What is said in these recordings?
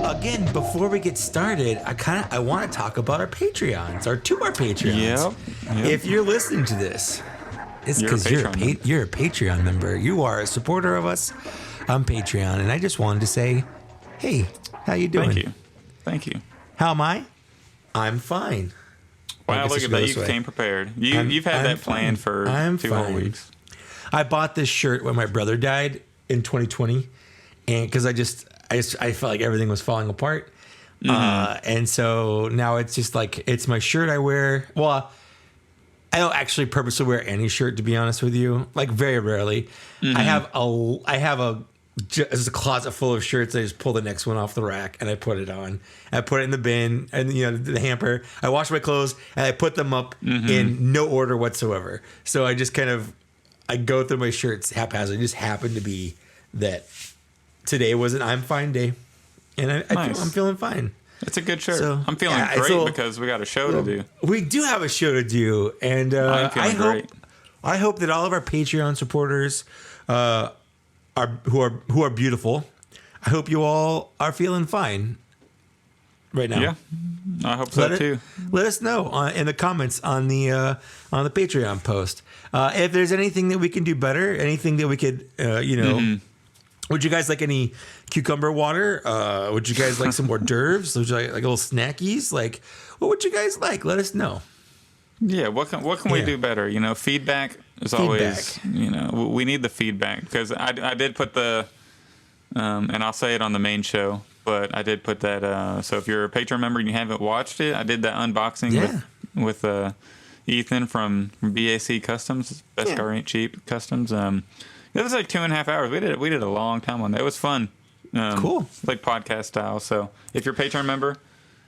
Again, before we get started, I want to talk about our Patreons, our Patreons. Yep. If you're listening to this, it's because you're a Patreon member. You are a supporter of us on Patreon, and I just wanted to say, hey, how you doing? Thank you. How am I? I'm fine. Wow, look at that. You came prepared. You've had that planned for 2 whole weeks. I bought this shirt when my brother died in 2020, and because I felt like everything was falling apart. And so now it's just like, it's my shirt I wear. Well, I don't actually purposely wear any shirt, to be honest with you. Like, very rarely. I have a closet full of shirts. I just pull the next one off the rack and I put it on. I put it in the bin and the hamper. I wash my clothes and I put them up in no order whatsoever. So I just I go through my shirts haphazard. It just happened to be that today was an I'm fine day, and I'm feeling fine. It's a good shirt. So, I'm feeling great because we got a show to do. We do have a show to do, and I'm feeling great. I hope that all of our Patreon supporters who are beautiful. I hope you all are feeling fine right now. Yeah, I hope so too. Let us know in the comments on the Patreon post if there's anything that we can do better. Anything that we could, Would you guys like any cucumber water? Would you guys like some hors d'oeuvres? Would you like little snackies? Like, what would you guys like? Let us know. Yeah, what can we do better? Feedback is always, we need the feedback, because I did put the, and I'll say it on the main show, but I did put that, so if you're a Patreon member and you haven't watched it, I did that unboxing with Ethan from BAC Customs, Best Car Ain't Cheap Customs. It was like 2.5 hours. We did a long time on that. It was fun. Cool. Like podcast style. So if you're a Patreon member,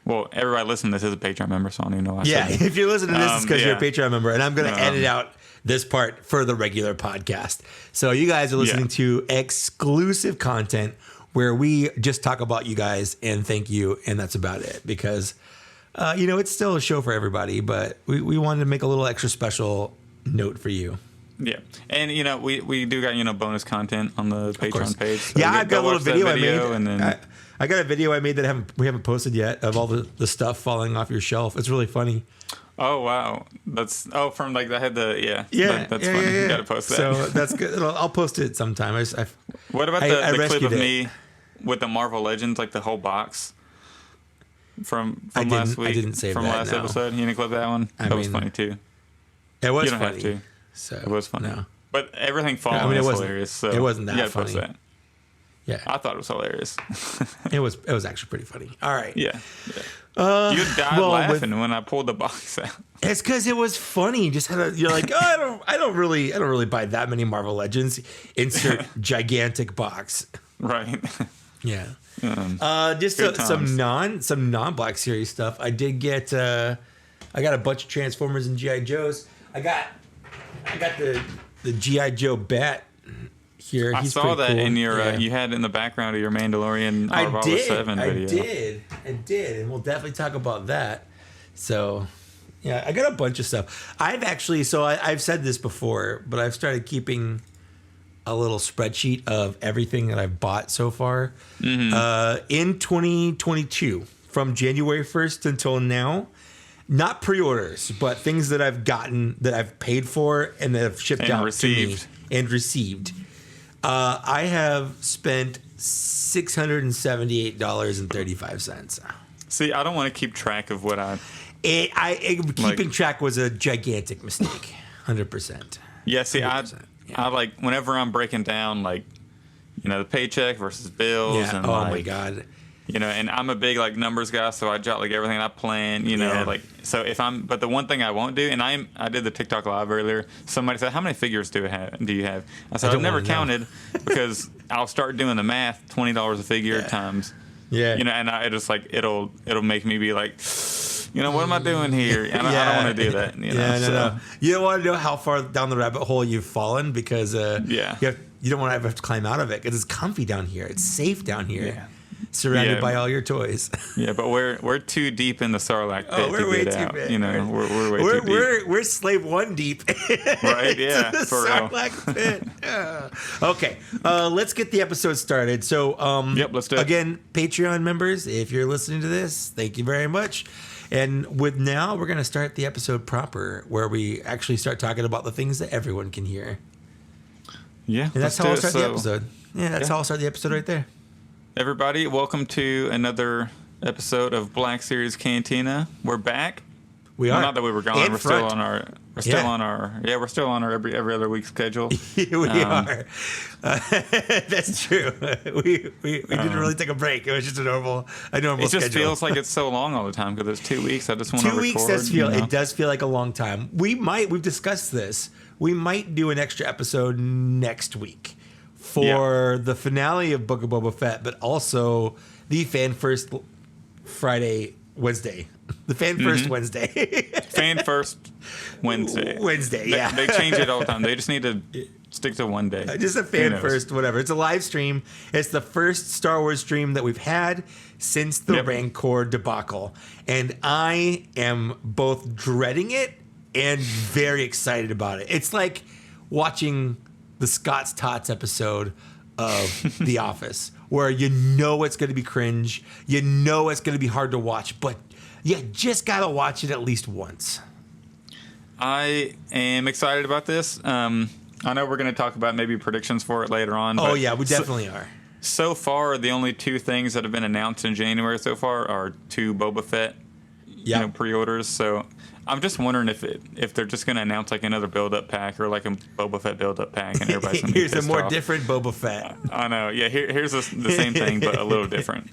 well, everybody listening to this is a Patreon member, so I don't even know why I said that. If you're listening to this, it's because you're a Patreon member, and I'm going to edit out this part for the regular podcast. So you guys are listening to exclusive content where we just talk about you guys and thank you, and that's about it. Because, it's still a show for everybody, but we wanted to make a little extra special note for you. Yeah, and we do got bonus content on the Patreon page. So I've got a little video I made, and then I got a video I made that we haven't posted yet of all the stuff falling off your shelf. It's really funny. Oh wow, that's from like I had the that's funny. Yeah. You got to post that. So that's good. I'll post it sometime. What about the clip of me with the Marvel Legends, like the whole box from last week? I didn't save from that, last no. episode. You didn't clip that one? That was funny too. It was you don't funny. have to. So it was funny. No. But everything falling is hilarious. So it wasn't that you gotta funny. Post that. Yeah, I thought it was hilarious. It was actually pretty funny. All right. Yeah. You died laughing when I pulled the box out. It's because it was funny. You're like, oh, I don't really buy that many Marvel Legends. Insert gigantic box. Right. Yeah. Just some non Black Series stuff. I did get. I got a bunch of Transformers and GI Joes. I got the GI Joe bat here. I saw that cool. In your you had it in the background of your Mandalorian Arvala 7 video. I did, and we'll definitely talk about that. So, yeah, I got a bunch of stuff. I've said this before, but I've started keeping a little spreadsheet of everything that I've bought so far in 2022, from January 1st until now. Not pre-orders, but things that I've gotten, that I've paid for, and that have shipped out to me and received. I have spent $678.35. See, I don't want to keep track of what keeping track was a gigantic mistake. 100%. Yeah, see, 100%. I like whenever I'm breaking down the paycheck versus bills. Yeah. And my God. And I'm a big numbers guy, so I jot everything I plan. So but the one thing I won't do, and I did the TikTok live earlier. Somebody said, "How many figures do you have?" I said, "I've never counted because I'll start doing the math. $20 a figure times, and I just it'll make me be like, what am I doing here? And I don't want to do that. No. You don't want to know how far down the rabbit hole you've fallen because you don't want to have to climb out of it because it's comfy down here. It's safe down here. surrounded by all your toys. Yeah, but we're too deep in the Sarlacc pit we're to way get too out. big. You know, we're way too deep. We're slave one deep. Right? Yeah, the for real. Sarlacc pit. Okay, let's get the episode started. So, yep, let's do it. Again, Patreon members, if you're listening to this, thank you very much. And we're going to start the episode proper, where we actually start talking about the things that everyone can hear. Yeah, and that's how I'll start the episode. Yeah, that's how I'll start the episode right there. Everybody, welcome to another episode of Black Series Cantina. We're back. We are. Well, not that we were gone. And we're front. still on our. We're still on our. Yeah, we're still on our every other week schedule. we are. That's true. We didn't really take a break. It was just a normal schedule. It just feels like it's so long all the time because it's 2 weeks. I just want to record. 2 weeks does feel. It does feel like a long time. We've discussed this. We might do an extra episode next week for the finale of Book of Boba Fett, but also the Fan First Wednesday. The Fan First Wednesday. Fan First Wednesday. Yeah. They change it all the time. They just need to stick to one day. Just a Fan First, whatever. It's a live stream. It's the first Star Wars stream that we've had since the Rancor debacle. And I am both dreading it and very excited about it. It's like watching the Scott's Tots episode of The Office, where you know it's going to be cringe, you know it's going to be hard to watch, but you just got to watch it at least once. I am excited about this. I know we're going to talk about maybe predictions for it later on. Oh, yeah, we definitely are. So far, the only two things that have been announced in January so far are 2 Boba Fett pre-orders. So I'm just wondering if they're just going to announce like another build-up pack or like a Boba Fett build-up pack, and everybody's going to be Here's a pissed more off. different Boba Fett. I know. Yeah, here's the same thing, but a little different.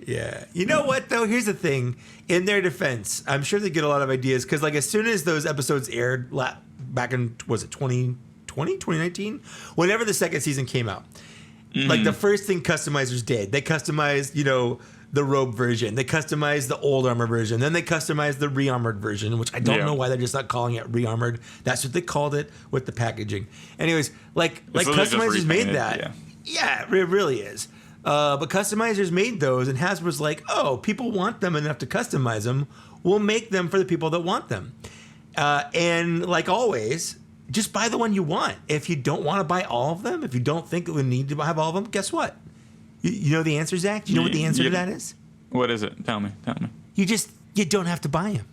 Yeah. You know what, though? Here's the thing. In their defense, I'm sure they get a lot of ideas because, like, as soon as those episodes aired back in, was it 2020, 2019? Whenever the second season came out, like, the first thing customizers did, they customized, the robe version. They customized the old armor version. Then they customized the re-armored version, which I don't know why they're just not calling it re-armored. That's what they called it with the packaging. Anyways, like customizers made that. Yeah, it really is. But customizers made those, and Hasbro's like, oh, people want them enough to customize them. We'll make them for the people that want them. And like always, just buy the one you want. If you don't want to buy all of them, if you don't think it would need to have all of them, guess what? You know the answer, Zach? Do you know what the answer to that is? What is it? Tell me. You don't have to buy them.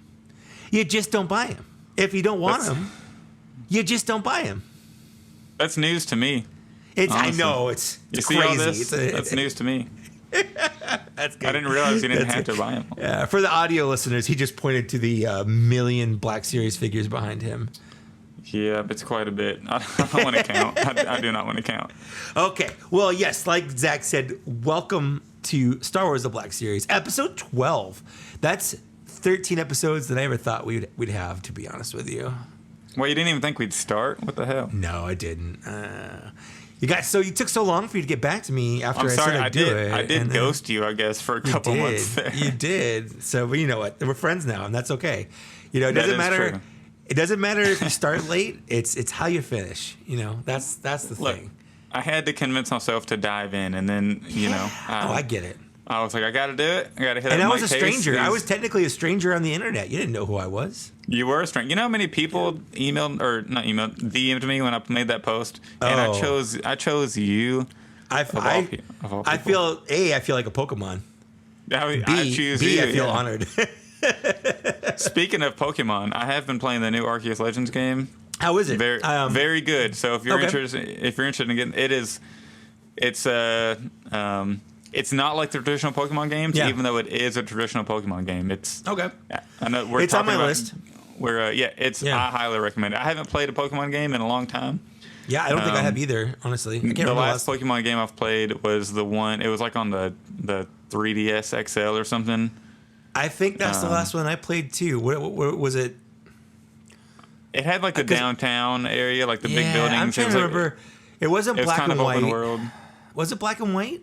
You just don't buy them. If you don't want them, you just don't buy them. That's news to me. I know it's crazy. All this? That's news to me. That's good. I didn't realize you didn't have to buy them. Yeah, for the audio listeners, he just pointed to the million Black Series figures behind him. Yeah, it's quite a bit. I don't want to count. I do not want to count. Okay. Well, yes, like Zach said, welcome to Star Wars The Black Series, episode 12. That's 13 episodes that I ever thought we'd have, to be honest with you. Well, you didn't even think we'd start? What the hell? No, I didn't. You took so long for you to get back to me after I said I'd do it. I did ghost you, I guess, for a couple months there. You did. So, but you know what? We're friends now, and that's okay. It doesn't matter. True. It doesn't matter if you start late. It's how you finish. That's the thing. I had to convince myself to dive in, and then I get it. I was like, I got to do it. I got to hit. And I was a stranger. I was technically a stranger on the internet. You didn't know who I was. You were a stranger. You know how many people DM'd me when I made that post, and I chose you. I feel like a Pokemon. I choose you. I feel honored. Speaking of Pokemon, I have been playing the new Arceus Legends game. How is it? Very good. So if you're interested in getting it's not like the traditional Pokemon games, even though it is a traditional Pokemon game. It's okay. I know it's on my list. I highly recommend it. I haven't played a Pokemon game in a long time. Yeah, I don't think I have either, honestly. The last Pokemon game I've played was the one. It was like on the 3DS XL or something. I think that's the last one I played too. What was it? It had like the downtown area, like the big buildings. I'm trying to remember. It wasn't black and white. Open world. Was it black and white?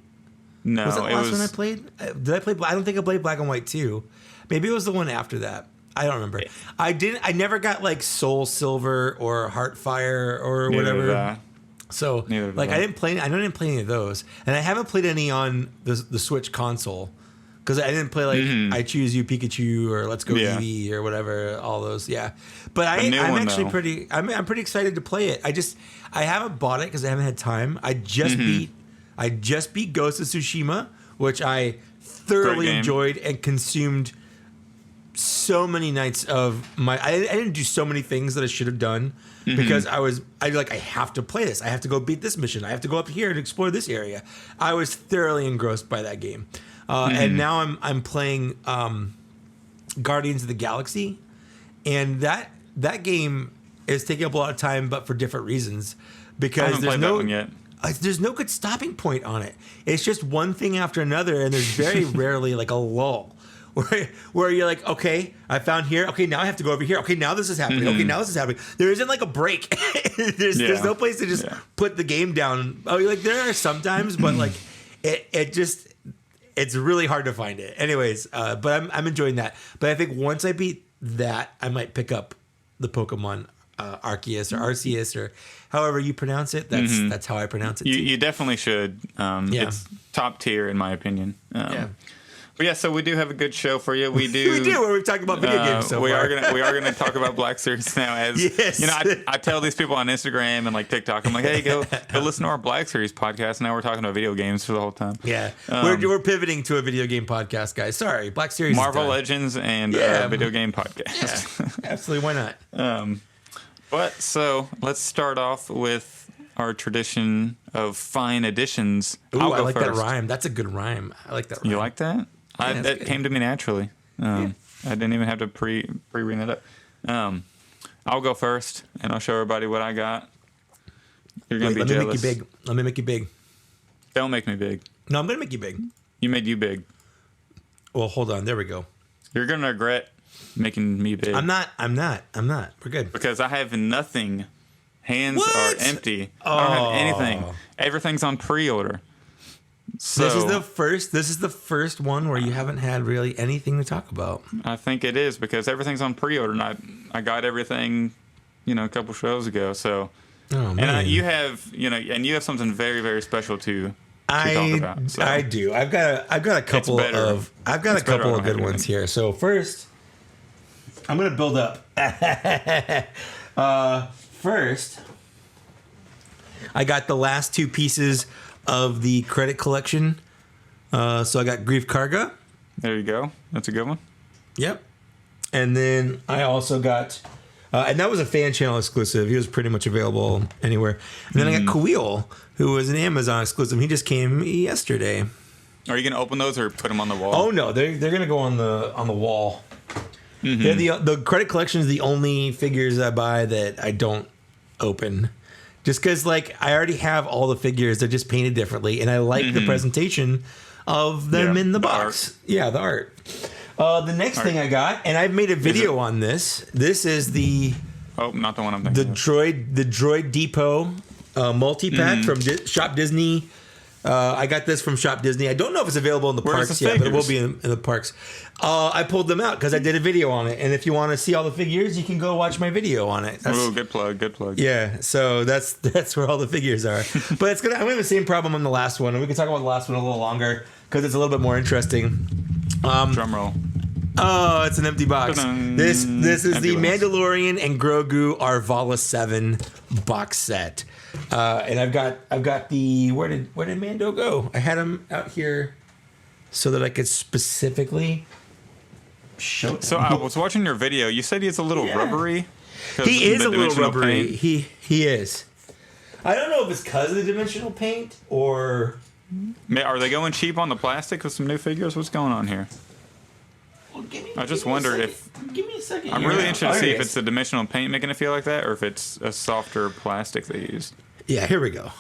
No, was it the last one I played? Did I play? I don't think I played black and white too. Maybe it was the one after that. I don't remember. I never got like Soul Silver or Heartfire or whatever. So Neither did like I. I didn't play any of those, and I haven't played any on the Switch console because I didn't play like I Choose You Pikachu or Let's Go Yeah. Eevee or whatever, all those. Yeah, but A new I'm one, actually though. I'm pretty excited to play it. I haven't bought it because I haven't had time. I just beat Ghost of Tsushima, which I thoroughly game. enjoyed and consumed so many nights of my. I didn't do so many things that I should have done because I have to play this. I have to go beat this mission. I have to go up here and explore this area. I was thoroughly engrossed by that game, and now I'm playing Guardians of the Galaxy, and that game is taking up a lot of time, but for different reasons. I Because haven't played that one yet. there's no good stopping point on it. It's just one thing after another, and there's very rarely like a lull where you're like, okay, I found here. Okay, now I have to go over here. Okay, now this is happening. Okay, now this is happening. There isn't like a break. There's no place to just put the game down. Oh, like there are sometimes, but like it's really hard to find it. Anyways, but I'm enjoying that. But I think once I beat that, I might pick up the Pokemon Arceus or Arceus or however you pronounce it. That's how I pronounce it. You definitely should. It's top tier in my opinion. But yeah, so we do have a good show for you. We do. We do. Where we've talked about video games so we far. We are gonna talk about Black Series now. As Yes. you know, I tell these people on Instagram and like TikTok, I'm like, hey, go listen to our Black Series podcast. Now we're talking about video games for the whole time. Yeah, we're pivoting to a video game podcast, guys. Sorry, Black Series. Marvel is done. Legends and video game podcast. Yeah, absolutely. Why not? But so let's start off with our tradition of fine additions. Ooh, I'll I go like first. that rhyme. That's a good rhyme. I like that rhyme. You like that? Yeah, That good. came to me naturally. I didn't even have to pre-read it up. I'll go first, and I'll show everybody what I got. You're gonna be Let jealous. Let me make you big. Don't make me big. No, I'm gonna make you big. You made you big. Well, hold on. There we go. You're gonna regret making me big. I'm not. We're good. Because I have nothing. Hands What? are empty. I don't have anything. Everything's on pre-order. So This is the first one where you haven't had really anything to talk about. I think it is because everything's on pre-order, and I got everything, a couple shows ago. So, Oh man, and you have, you have something very, very special to talk about. So. I do. I've got a couple better. of don't good have ones here. So first, I'm gonna build up. First, I got the last two pieces of the credit collection. So I got Grief Karga. There you go. That's a good one. Yep. And then I also got, and that was a fan channel exclusive. He was pretty much available anywhere. And then I got Kawil, who was an Amazon exclusive. He just came yesterday. Are you gonna open those or put them on the wall? Oh no, they're gonna go on the wall. They're the credit collection is the only figures I buy that I don't open. Just because, like, I already have all the figures. They're just painted differently. And I like the presentation of them in the box. Art. Yeah, the art. The next thing I got, and I've made a video on this. This is the not the one I'm thinking of. Droid Depot multi-pack from Shop Disney. I got this from Shop Disney. I don't know if it's available in the Where's parks the yet, but it will figures? be in the parks. I pulled them out because I did a video on it. And if you want to see all the figures, you can go watch my video on it. Ooh, good plug. Yeah, so that's where all the figures are. But I'm gonna have the same problem on the last one, and we can talk about the last one a little longer because it's a little bit more interesting. Drum roll. Oh, it's an empty box. Ta-dum. This is Empty the box. Mandalorian and Grogu Arvala 7 box set. And I've got the where did Mando go? I had him out here so that I could specifically show him. So I was watching your video. You said he's a little rubbery. 'Cause He is the a little dimensional rubbery. paint. He is. I don't know if it's because of the dimensional paint or. Are they going cheap on the plastic with some new figures? What's going on here? Well, I just wonder if. Give me a second. I'm here. really interested to Oh, see here if it it's is. the dimensional paint making it feel like that, or if it's a softer plastic they used. Yeah, here we go.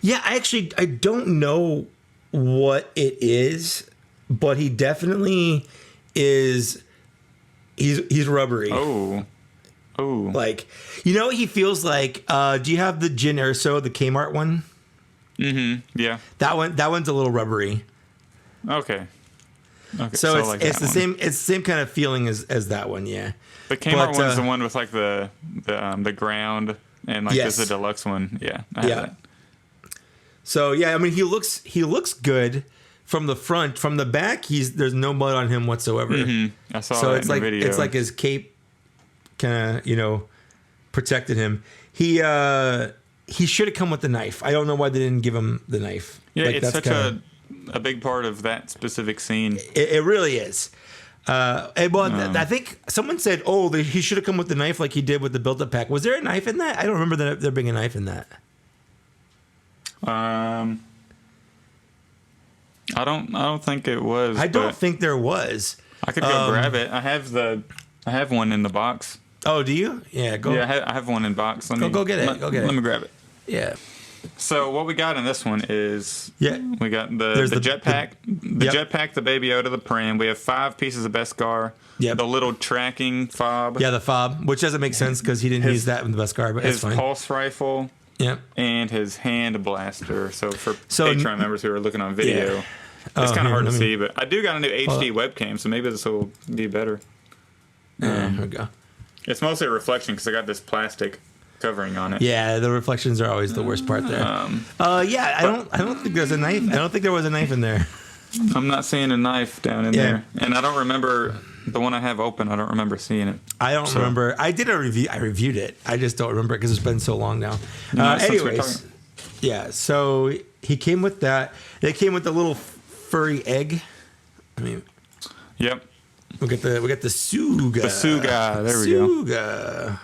Yeah, I don't know what it is, but he definitely is. He's rubbery. Oh. Like, what he feels like? Do you have the Jyn Erso, the Kmart one? Yeah. That one's a little rubbery. Okay. So I like it's that the one. same. It's the same kind of feeling as that one. Yeah. The Kmart but, one's the one with like the ground and like this is a deluxe one. Yeah, I have that. So yeah, I mean he looks good from the front. From the back, there's no blood on him whatsoever. Mm-hmm. I saw that in the video. It's like his cape kind of protected him. He should have come with the knife. I don't know why they didn't give him the knife. Yeah, like, it's such a big part of that specific scene. It really is. I think someone said, he should have come with the knife like he did with the build-up pack. Was there a knife in that? I don't remember there being a knife in that. I don't think it was. I don't think there was. I could go grab it. I have one in the box. Oh, do you? Yeah, go. Yeah, I have one in box. Go get it. Let me grab it. Yeah. So what we got in this one is we got the jetpack, jetpack, the Baby Yoda, the pram. We have 5 pieces of Beskar. Yep. The little tracking fob. Yeah, the fob, which doesn't make sense because he didn't use that in the Beskar, but it's fine. His pulse rifle. Yep. And his hand blaster. So for Patreon members who are looking on video, it's kind of hard to see, but I do got a new HD webcam, so maybe this will be better. Here we go. It's mostly a reflection because I got this plastic covering on it. Yeah, the reflections are always the worst part there. I don't think there's a knife. I don't think there was a knife in there. I'm not seeing a knife down in there, and I don't remember the one I have open. I don't remember seeing it. I don't remember. I did a review. I reviewed it. I just don't remember it because it's been so long now. Anyways, so he came with that. They came with the little furry egg. I mean, yep. We got the Suga. The Suga. There we go. Suga.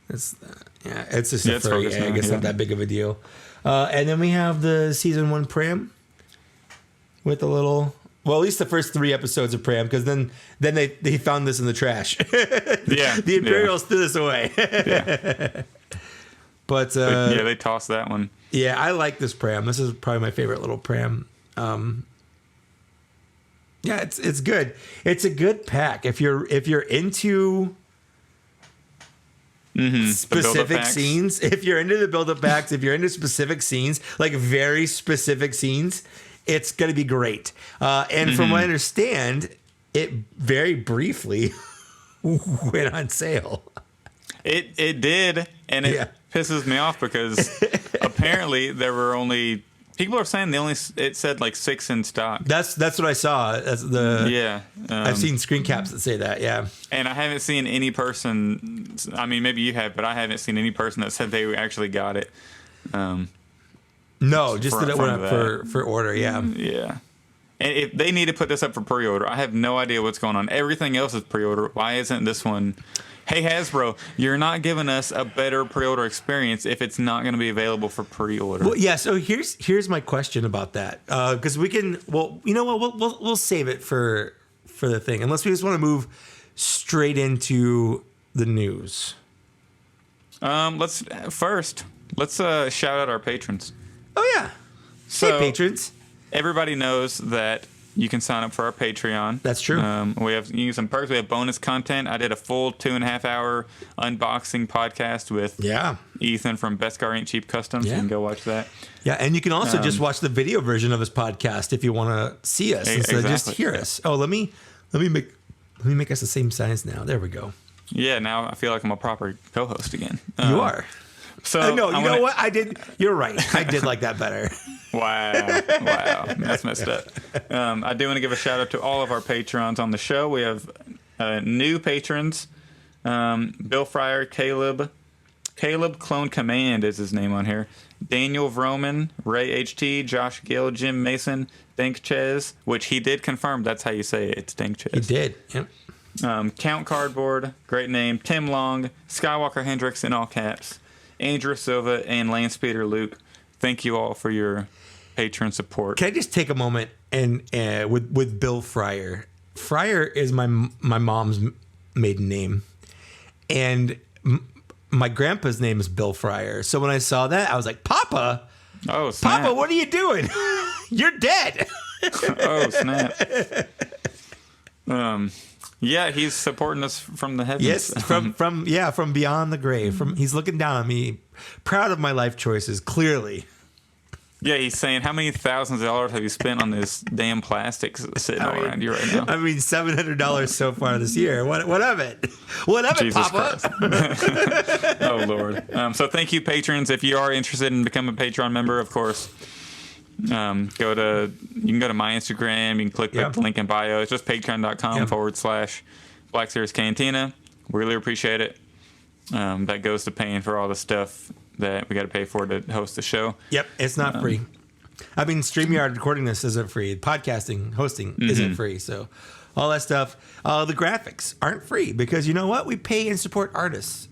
It's just a furry egg. It's not that big of a deal. And then we have the season 1 pram with a little. Well, at least the first 3 episodes of pram, because then they found this in the trash. The Imperials threw this away. But they tossed that one. Yeah, I like this pram. This is probably my favorite little pram. Yeah, it's good. It's a good pack if you're into specific scenes. If you're into the build-up packs, if you're into specific scenes, like very specific scenes, it's gonna be great. And from what I understand, it very briefly went on sale. It did, and it pisses me off because apparently there were only. People are saying it said like 6 in stock. That's what I saw. That's I've seen screen caps that say that. Yeah. And I haven't seen any person. I mean, maybe you have, but I haven't seen any person that said they actually got it. No, just that it went up for order. Yeah. Yeah. And if they need to put this up for pre-order, I have no idea what's going on. Everything else is pre-order. Why isn't this one? Hey, Hasbro, you're not giving us a better pre-order experience if it's not going to be available for pre-order. Well, yeah. So here's my question about that, because we can. Well, you know what? We'll save it for the thing, unless we just want to move straight into the news. Let's shout out our patrons. Oh yeah. So, hey, patrons. Everybody knows that you can sign up for our Patreon. That's true. We have some perks. We have bonus content. I did a full 2.5 hour unboxing podcast with Ethan from Beskar Ain't Cheap Customs. Yeah. You can go watch that. Yeah, and you can also just watch the video version of his podcast if you want to see us instead of just hear us. Oh, let me make us the same size now. There we go. Yeah, now I feel like I'm a proper co-host again. You are. So no, you know what? I did. You're right. I did like that better. Wow, that's messed up. I do want to give a shout out to all of our patrons on the show. We have new patrons: Bill Fryer, Caleb Clone Command is his name on here. Daniel Vroman, Ray HT, Josh Gill, Jim Mason, Dank Ches, which he did confirm. That's how you say it. It's Dank Ches. He did. Yep. Count Cardboard, great name. Tim Long, Skywalker Hendricks in all caps. Andrew Silva and Lance Peter Luke, thank you all for your patron support. Can I just take a moment and with Bill Fryer? Fryer is my mom's maiden name, and my grandpa's name is Bill Fryer. So when I saw that, I was like, "Papa, oh snap. Papa, what are you doing? You're dead." Oh snap! Yeah, he's supporting us from the heavens. Yes, from beyond the grave. He's looking down on me, proud of my life choices. Clearly. Yeah, he's saying, how many thousands of dollars have you spent on this damn plastic sitting around you right now? I mean, $700 so far this year. What of it? What of it, Jesus Papa? Christ. Oh, Lord. So thank you, patrons. If you are interested in becoming a Patreon member, of course, you can go to my Instagram. You can click the link in bio. It's just patreon.com/blackseriescantina. Really appreciate it. That goes to paying for all the stuff that we got to pay for to host the show. Yep, it's not free. I mean, StreamYard recording this isn't free. Podcasting, hosting isn't free. So all that stuff. The graphics aren't free because you know what? We pay and support artists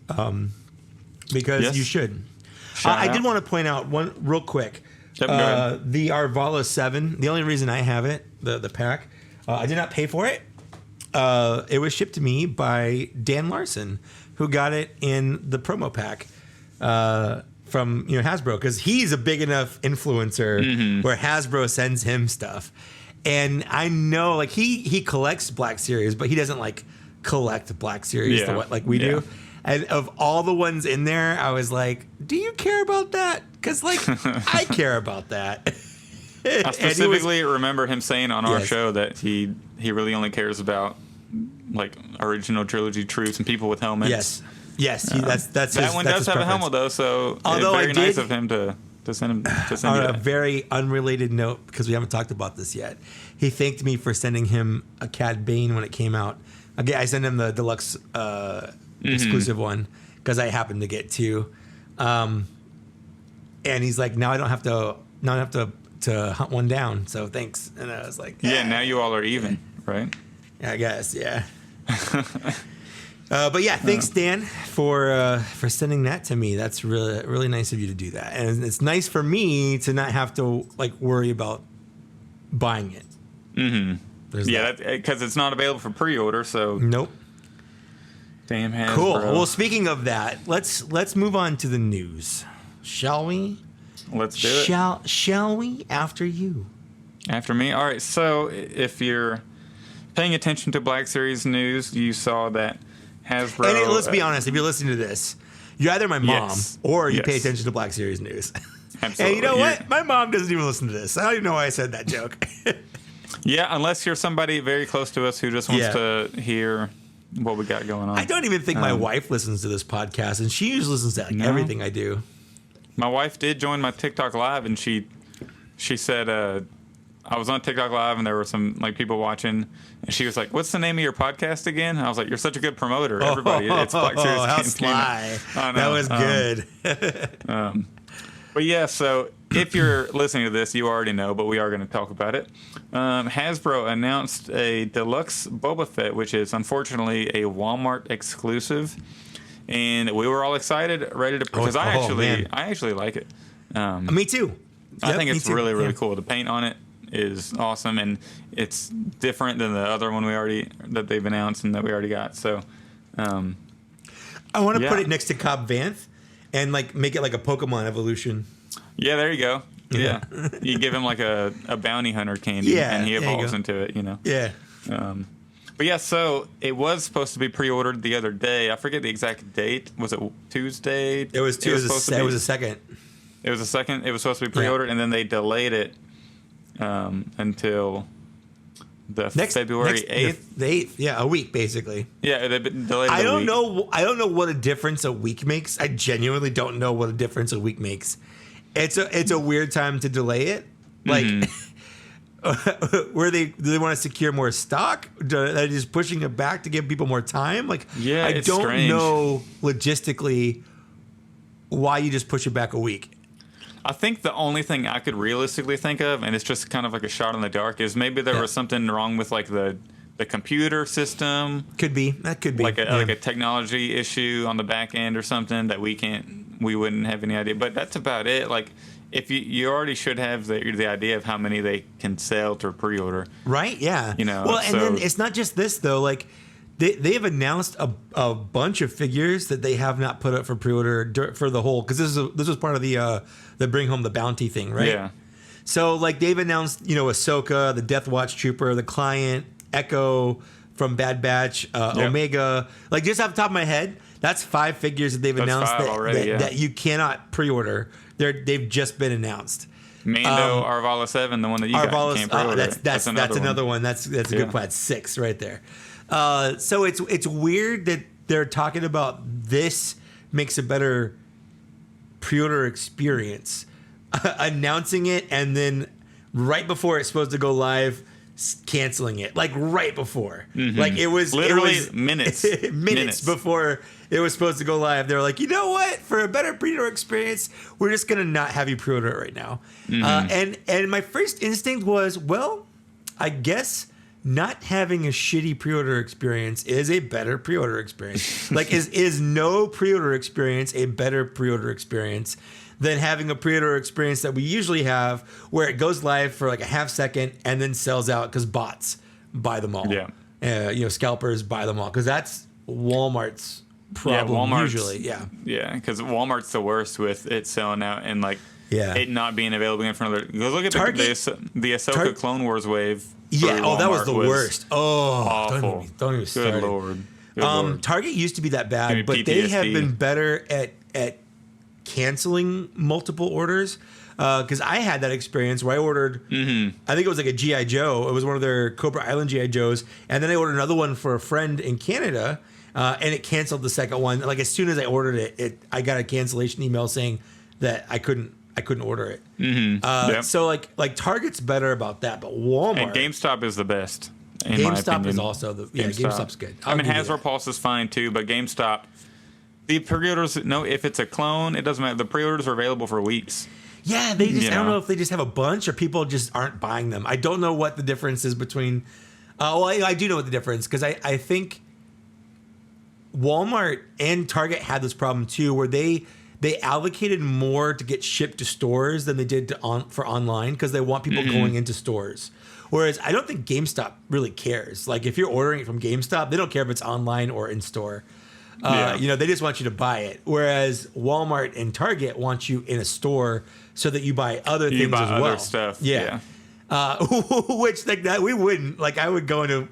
because you should. I did want to point out one real quick. Yep, go ahead. The Arvala 7, the only reason I have it, the pack, I did not pay for it. It was shipped to me by Dan Larson, who got it in the promo pack from Hasbro, because he's a big enough influencer where Hasbro sends him stuff. And I know like he collects Black Series, but he doesn't like collect Black Series like we do. And of all the ones in there, I was like, do you care about that? Because like I care about that. I specifically remember him saying on our show that he really only cares about like original trilogy troops and people with helmets. Yes, that's that his, one that's does have a helmet though, so although very nice of him to send you on a that. very unrelated note, because we haven't talked about this yet. He thanked me for sending him a Cad Bane when it came out. Again, I sent him the deluxe exclusive one because I happened to get two. And he's like, now I don't have to hunt one down. So thanks. And I was like, now you all are even, right? I guess, yeah. But yeah, thanks, Dan, for sending that to me. That's really really nice of you to do that, and it's nice for me to not have to like worry about buying it. Because it's not available for pre-order. So nope. Damn Hasbro. Cool. Well, speaking of that, let's move on to the news, shall we? Let's do it. Shall we? After you. After me. All right. So if you're paying attention to Black Series news, you saw that Hasbro. And let's be honest, if you're listening to this, you're either my mom or you pay attention to Black Series news. Absolutely. And you know what? My mom doesn't even listen to this. I don't even know why I said that joke. Yeah, unless you're somebody very close to us who just wants to hear what we got going on. I don't even think my wife listens to this podcast, and she usually listens to everything I do. My wife did join my TikTok live, and she said I was on TikTok live, and there were some like people watching, and she was like, "What's the name of your podcast again?" And I was like, "You're such a good promoter, everybody. It's Black Series Cantina." How sly. That was good. But yeah, so if you're listening to this, you already know, but we are going to talk about it. Hasbro announced a deluxe Boba Fett, which is unfortunately a Walmart exclusive, and we were all excited, ready to because I actually like it. Me too. I think it's really really cool. The paint on it is awesome, and it's different than the other one that they've announced and that we already got. So, I want to put it next to Cobb Vanth and like make it like a Pokemon evolution. Yeah, there you go. Yeah, you give him like a bounty hunter candy, and he evolves into it. Yeah. But yeah, so it was supposed to be pre-ordered the other day. I forget the exact date. Was it Tuesday? It was Tuesday. It was a second. It was a second. It was supposed to be pre-ordered, and then they delayed it until the February 8th. The 8th, yeah, a week basically. Yeah, they delayed it I don't know what a difference a week makes. I genuinely don't know what a difference a week makes. It's a weird time to delay it. Like, do they want to secure more stock? Are they just pushing it back to give people more time? Like, yeah, I don't know logistically why you just push it back a week. I think the only thing I could realistically think of, and it's just kind of like a shot in the dark, is maybe there was something wrong with like the computer system. Could be. That could be. Like a technology issue on the back end or something that we wouldn't have any idea. But that's about it. Like, if you already should have the idea of how many they can sell to pre-order. Right, yeah. Well, and then it's not just this, though. Like, they have announced a bunch of figures that they have not put up for pre-order for the whole, because this was part of the Bring Home the Bounty thing, right? Yeah. So, like, they've announced, Ahsoka, the Death Watch Trooper, the Client, Echo from Bad Batch, Omega. Like, just off the top of my head, that's 5 figures that they've announced that you cannot pre-order. They've just been announced. Mando Arvala 7, the one that you got. Can't pre-order. That's another one. That's a good plan. 6 right there. So it's weird that they're talking about this makes a better pre-order experience, announcing it, and then right before it's supposed to go live, canceling it, like right before. Like it was literally minutes before it was supposed to go live. They were like, you know what? For a better pre-order experience, we're just gonna not have you pre-order it right now. And my first instinct was, well, I guess not having a shitty pre-order experience is a better pre-order experience. Like, is no pre-order experience a better pre-order experience than having a pre-order experience that we usually have, where it goes live for like a half second and then sells out because bots buy them all. Yeah, scalpers buy them all, because that's Walmart's problem usually. Yeah, because Walmart's the worst with it selling out and like it not being available in front of their. Go look at the Ahsoka Clone Wars wave. Yeah, that was the worst. Oh, awful. Don't even start. Good Lord. Good Lord. Target used to be that bad, but they have been better at canceling multiple orders. Because I had that experience where I ordered, I think it was like a G.I. Joe. It was one of their Cobra Island G.I. Joes. And then I ordered another one for a friend in Canada, and it canceled the second one. Like, as soon as I ordered it, I got a cancellation email saying that I couldn't order it. So like Target's better about that, but Walmart and GameStop is the best. GameStop is also GameStop's good. I mean, Hasbro Pulse is fine too, but GameStop, the pre-orders, if it's a clone, it doesn't matter. The pre-orders are available for weeks. Yeah, they just, I don't know if they just have a bunch or people just aren't buying them. I don't know what the difference is between, I do know what the difference, because I think Walmart and Target had this problem too, where they allocated more to get shipped to stores than they did for online, because they want people going into stores. Whereas I don't think GameStop really cares. Like, if you're ordering it from GameStop, they don't care if it's online or in store. They just want you to buy it. Whereas Walmart and Target want you in a store so that you buy other things as well. Other stuff. Yeah. Which, like, that we wouldn't. Like, I would go into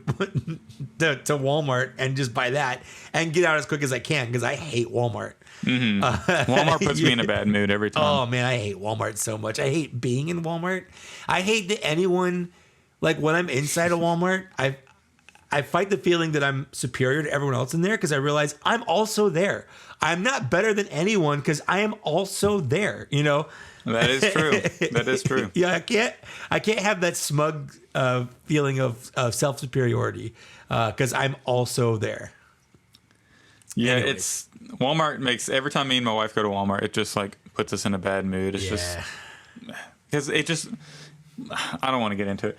to Walmart and just buy that and get out as quick as I can, because I hate Walmart. Walmart puts me in a bad mood every time. Oh man, I hate Walmart so much. I hate being in Walmart. I hate that anyone, like, when I'm inside a Walmart, I fight the feeling that I'm superior to everyone else in there, because I realize I'm also there. I'm not better than anyone because I am also there, That is true. That is true. Yeah, I can't have that smug feeling of self-superiority because I'm also there. Yeah, Anyways. Walmart makes, every time me and my wife go to Walmart, it just like puts us in a bad mood. It's just, because it just, I don't want to get into it.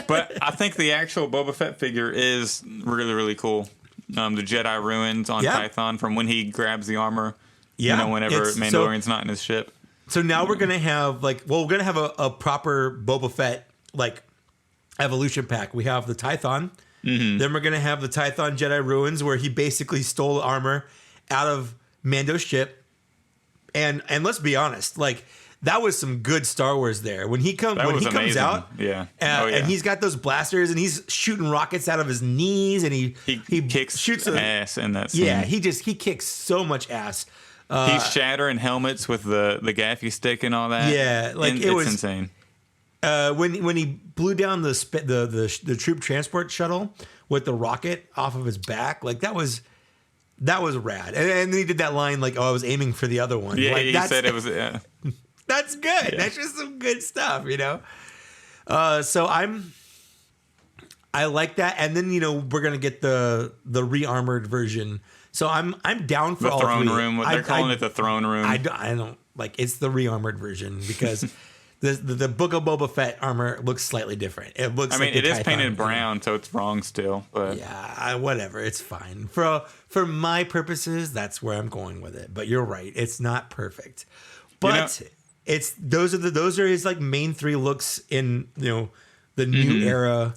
But I think the actual Boba Fett figure is really, really cool. The Jedi ruins on Python from when he grabs the armor. Yeah, whenever Mandalorian's not in his ship. So now we're gonna have we're gonna have a proper Boba Fett evolution pack. We have the Tython. Then we're gonna have the Tython Jedi ruins, where he basically stole armor out of Mando's ship. And let's be honest, that was some good Star Wars there. When he comes out, and he's got those blasters and he's shooting rockets out of his knees, and he kicks shoots ass in that scene. Yeah, he kicks so much ass. He's shattering helmets with the gaffy stick and all that. Yeah, it was insane. When he blew down the troop transport shuttle with the rocket off of his back, that was rad. And then he did that line I was aiming for the other one. Yeah, he said it was. That's good. Yeah. That's just some good stuff, So I like that, and then we're gonna get the re-armored version. So I'm down for the all throne three. room. They're calling it the throne room. I don't it's the re-armored version, because the Book of Boba Fett armor looks slightly different. It looks. It is painted brown, so it's wrong still. But yeah, whatever. It's fine for my purposes. That's where I'm going with it. But you're right. It's not perfect, but. Those are his main three looks in the new era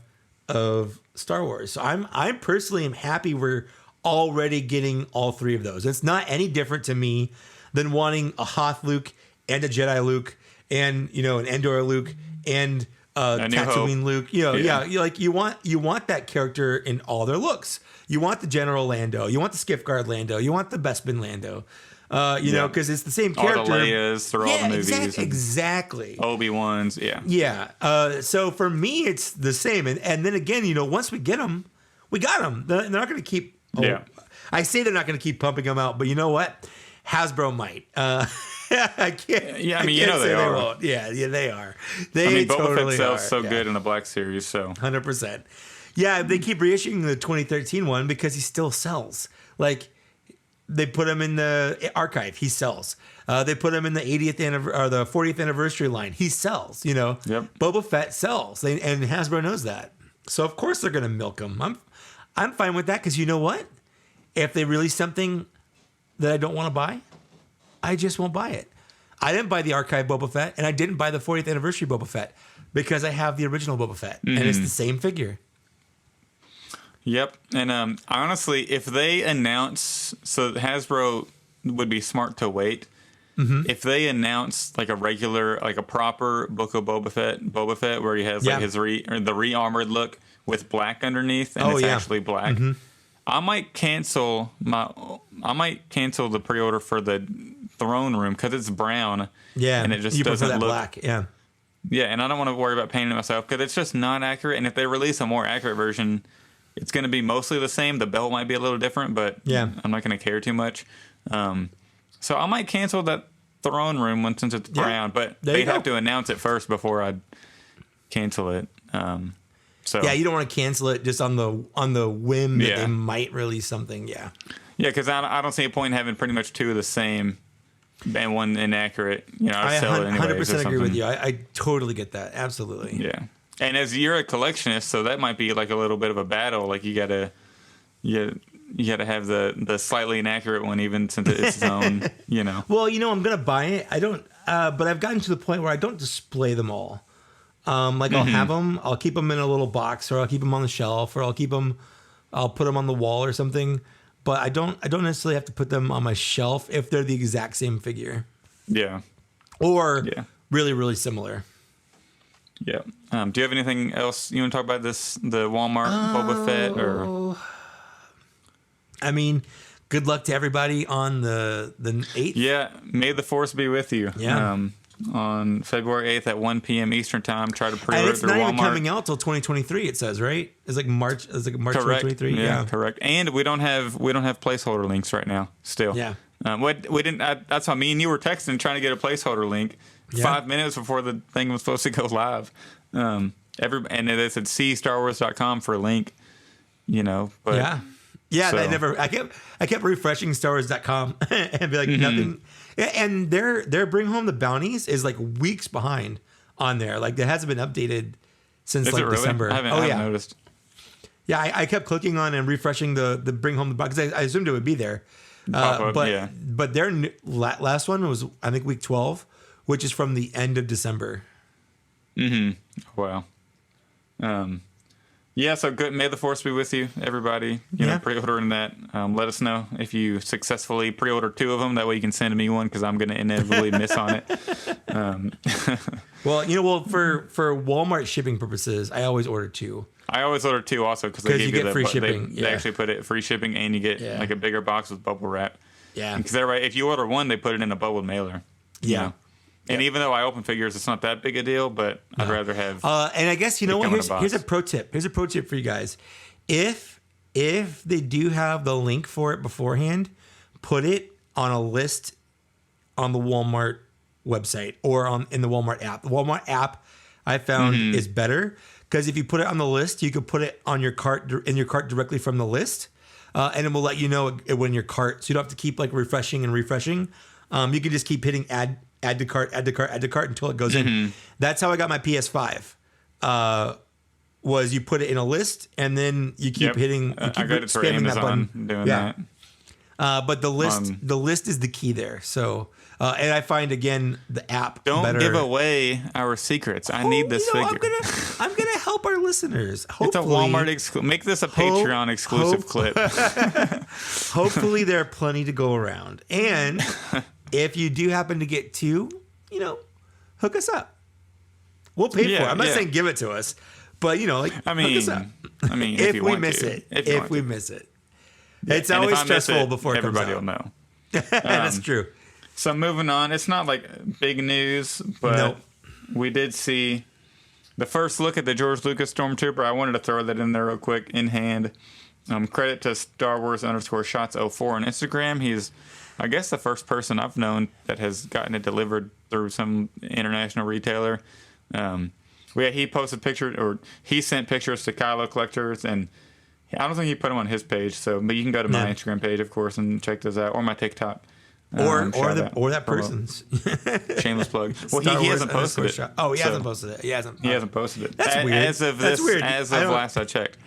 of Star Wars. So I'm personally am happy we're already getting all three of those. It's not any different to me than wanting a Hoth Luke and a Jedi Luke and an Endor Luke and Tatooine Luke. You want that character in all their looks. You want the General Lando. You want the Skiff Guard Lando. You want the Bespin Lando. You know, because it's the same character. All the Leias through all the movies. Exactly. Obi-Wans, yeah. Yeah. So for me, it's the same. And then again, you know, once we get them, we got them. They're not going to keep. I say they're not going to keep pumping them out, but you know what? Hasbro might. I can't. Yeah, I mean, you know they are. Won't. Yeah, they are. Boba Fett sells so good in the Black Series, so 100%. Yeah, they keep reissuing the 2013 one because he still sells. Like, they put him in the archive, he sells. They put him in the 80th or the 40th anniversary line, he sells. You know, Boba Fett sells, and Hasbro knows that. So of course they're gonna milk him. I'm fine with that because you know what? If they release something that I don't want to buy, I just won't buy it. I didn't buy the archive Boba Fett, and I didn't buy the 40th anniversary Boba Fett because I have the original Boba Fett, and it's the same figure. Yep, and honestly, if they announce, so Hasbro would be smart to wait. If they announce like a regular, like a proper Book of Boba Fett, where he has like his the re-armored look with black underneath, and it's actually black. I might cancel the pre-order for the throne room because it's brown. Yeah, and it just doesn't look black. Yeah, and I don't want to worry about painting it myself because it's just not accurate. And if they release a more accurate version, it's going to be mostly the same. The belt might be a little different, but I'm not going to care too much. So I might cancel that throne room one since it's brown, but they'd have to announce it first before I'd cancel it. So you don't want to cancel it just on the whim that they might release something. Yeah, because I don't see a point in having pretty much two of the same and one inaccurate. You know, I sell it anyways. 100% agree with you. I totally get that. Absolutely. Yeah, and as you're a collectionist, so that might be like a little bit of a battle. Like you gotta have the slightly inaccurate one, even since it's its own. You know. Well, you know, I'm gonna buy it. I don't, but I've gotten to the point where I don't display them all. Like I'll have them, I'll keep them in a little box, or I'll keep them on the shelf, or I'll put them on the wall or something. But I don't necessarily have to put them on my shelf if they're the exact same figure. Yeah. Or really, really similar. Yeah. Do you have anything else you want to talk about the Walmart Boba Fett or? I mean, good luck to everybody on the 8th. Yeah. May the force be with you. Yeah. On February 8th at 1 p.m. Eastern time. Try to pre-order it through Walmart. And it's not even coming out till 2023. It says, right? It's like March. It's like March correct. 2023. Yeah, correct. And we don't have placeholder links right now. Still. Yeah. We didn't. That's how me and you were texting trying to get a placeholder link 5 minutes before the thing was supposed to go live. And it said see StarWars.com for a link. You know. But yeah. So. I kept refreshing StarWars.com and be like nothing. And their Bring Home the Bounties is like weeks behind on there. Like it hasn't been updated since like really? December. I haven't noticed. Yeah, I kept clicking on and refreshing the Bring Home the Bounties because I assumed it would be there. But their last one was I think week 12, which is from the end of December. Wow. Yeah, so good. May the force be with you, everybody. You know, pre-ordering that. Let us know if you successfully pre-order 2 of them. That way you can send me one because I'm going to inevitably miss on it. Well, for Walmart shipping purposes, I always order 2. I always order 2 also because they give you the free shipping. They actually put it free shipping and you get like a bigger box with bubble wrap. Yeah. Because if you order 1, they put it in a bubbled mailer. Yeah. You know? And even though I open figures, it's not that big a deal, but I'd rather have. And I guess you know what? Here's a pro tip. Here's a pro tip for you guys. If they do have the link for it beforehand, put it on a list on the Walmart website or in the Walmart app. The Walmart app I found is better because if you put it on the list, you could put it on your cart directly from the list, and it will let you know when your cart. So you don't have to keep like refreshing and refreshing. You can just keep hitting add to cart until it goes in. That's how I got my PS5. Was you put it in a list and then you keep hitting, you keep spamming that button. Doing that. But the list is the key there. So, and I find again the app. Don't better. give away our secrets. I need this figure. I'm gonna help our listeners. Hopefully, it's a Walmart make this a Patreon exclusive clip. Hopefully, there are plenty to go around. And if you do happen to get 2, hook us up. We'll pay for it. I'm not saying give it to us, but hook us up. If we miss it, it's always stressful before it comes out. Everybody will know. That's true. So moving on, it's not like big news, but we did see the first look at the George Lucas Stormtrooper. I wanted to throw that in there real quick in hand. Credit to Star Wars _shots04 on Instagram. He's, I guess, the first person I've known that has gotten it delivered through some international retailer. He posted pictures, or he sent pictures to Kylo collectors, and I don't think he put them on his page. But you can go to my Instagram page, of course, and check those out, or my TikTok. Or that person's shameless plug. Well, he hasn't posted it. Oh, he hasn't posted it. He hasn't posted it. That's weird. As of last I checked.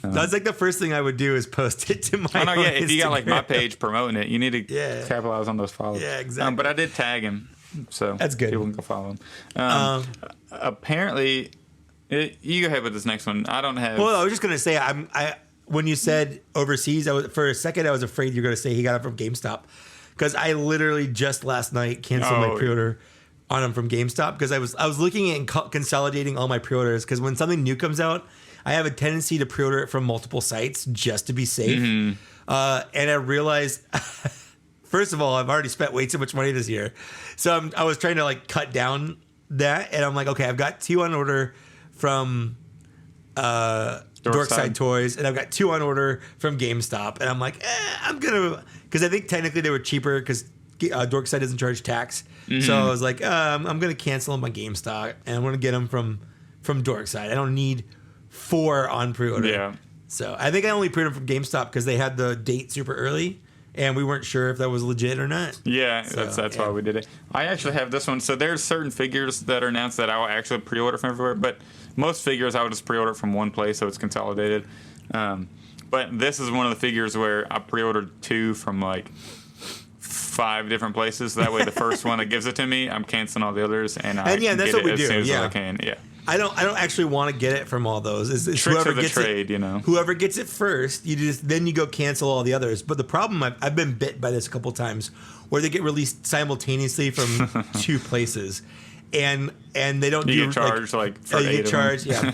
That's like the first thing I would do is post it to my. If you got like my page promoting it, you need to capitalize on those follows. Yeah, exactly. But I did tag him, so that's good. People can go follow him. Apparently, you go ahead with this next one. I don't have. Well, I was just gonna say, when you said overseas, for a second I was afraid you were gonna say he got it from GameStop. Because I literally just last night canceled my pre-order on them from GameStop because I was looking at consolidating all my pre-orders because when something new comes out, I have a tendency to pre-order it from multiple sites just to be safe. And I realized, first of all, I've already spent way too much money this year, so I was trying to like cut down that, and I'm like, okay, I've got 2 on order from Dorkside Toys, and I've got 2 on order from GameStop, and I'm like, I'm gonna, because I think technically they were cheaper because Dorkside doesn't charge tax, so I was like, I'm gonna cancel them on GameStop, and I'm gonna get them from Dorkside. I don't need 4 on pre-order. Yeah. So I think I only pre-ordered from GameStop because they had the date super early, and we weren't sure if that was legit or not. Yeah, so, that's why we did it. I actually have this one. So there's certain figures that are announced that I will actually pre-order from everywhere, but most figures I would just pre-order from one place, so it's consolidated. But this is one of the figures where I pre-ordered 2 from like 5 different places. That way, the first one that gives it to me, I'm canceling all the others, and I that's get what we it do. as soon as Yeah. I can. Yeah. I don't actually want to get it from all those. It's Tricks whoever of the gets trade, it, you know. Whoever gets it first, then you go cancel all the others. But the problem, I've been bit by this a couple times, where they get released simultaneously from 2 places, and they don't you get charged like for 8 you get charged, yeah.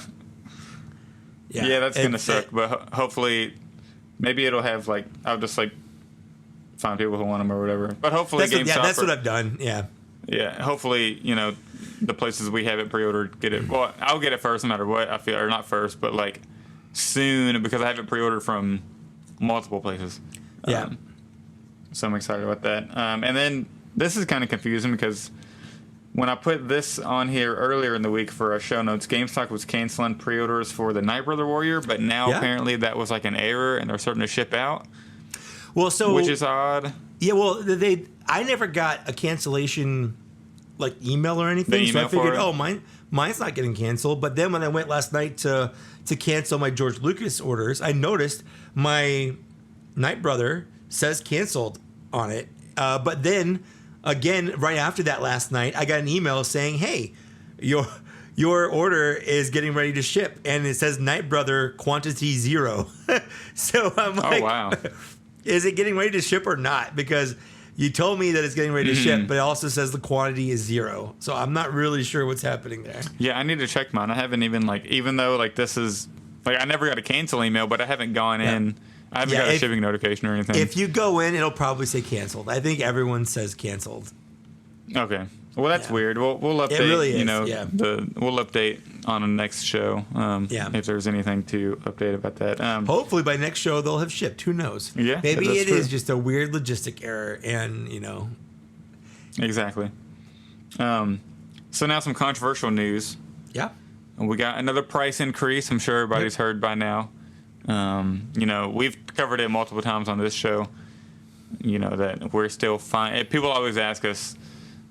Yeah, that's gonna suck. But hopefully, maybe it'll have like I'll just like find people who want them or whatever. But hopefully, that's what I've done. Yeah. Yeah, hopefully, the places we have it pre-ordered get it. Well, I'll get it first no matter what I feel, or not first, but like soon because I have it pre-ordered from multiple places. Yeah. So I'm excited about that. And then this is kind of confusing because when I put this on here earlier in the week for our show notes, GameStop was canceling pre-orders for the Night Brother Warrior, but now apparently that was like an error and they're starting to ship out. Well, which is odd. Yeah, well, I never got a cancellation like email or anything, so I figured, mine's not getting canceled. But then when I went last night to cancel my George Lucas orders, I noticed my Night Brother says canceled on it. But then again, right after that last night, I got an email saying, "Hey, your order is getting ready to ship," and it says Night Brother quantity 0. So I'm like, oh wow. Is it getting ready to ship or not? Because you told me that it's getting ready to ship, but it also says the quantity is 0. So I'm not really sure what's happening there. Yeah, I need to check mine. I haven't even even though this is I never got a cancel email, but I haven't gone in. I haven't got a shipping notification or anything. If you go in, it'll probably say canceled. I think everyone says canceled. Okay. Well, that's weird. We'll update. It really is. We'll update on the next show. If there's anything to update about that. Hopefully by next show they'll have shipped. Who knows? Yeah. Maybe it is just a weird logistic error, and Exactly. So now some controversial news. Yeah. We got another price increase. I'm sure everybody's heard by now. We've covered it multiple times on this show. That we're still fine. People always ask us.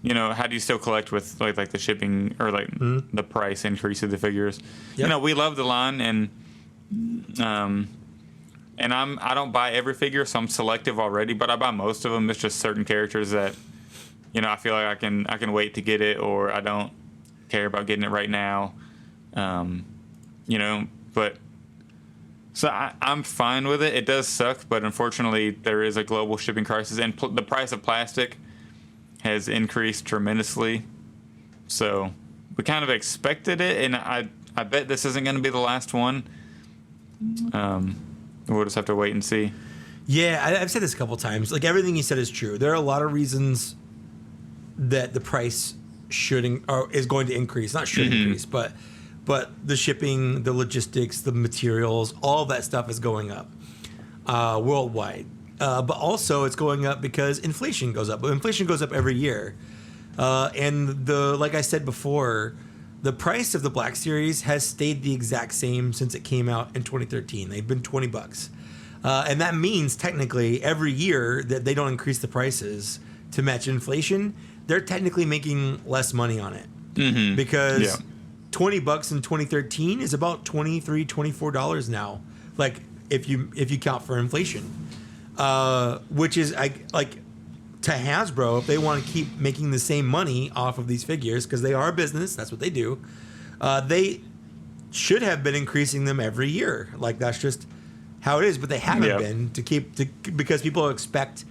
How do you still collect with like the shipping or the price increase of the figures? Yep. We love the line and I don't buy every figure, so I'm selective already, but I buy most of them. It's just certain characters that I feel like I can wait to get it, or I don't care about getting it right now. But so I'm fine with it. It does suck, but unfortunately there is a global shipping crisis, and the price of plastic has increased tremendously. So we kind of expected it, and I bet this isn't going to be the last one. We'll just have to wait and see. Yeah, I've said this a couple times. Like, everything you said is true. There are a lot of reasons that the price or is going to increase. Not should increase, but the shipping, the logistics, the materials, all that stuff is going up worldwide. But also it's going up because inflation goes up. Inflation goes up every year. And like I said before, the price of the Black Series has stayed the exact same since it came out in 2013. They've been $20. And that means technically every year that they don't increase the prices to match inflation, they're technically making less money on it. Because $20 in 2013 is about $23-24 now. Like, if you count for inflation, which is like to Hasbro, if they want to keep making the same money off of these figures, because they are a business, that's what they do. They should have been increasing them every year. Like, that's just how it is. But they haven't been because people expect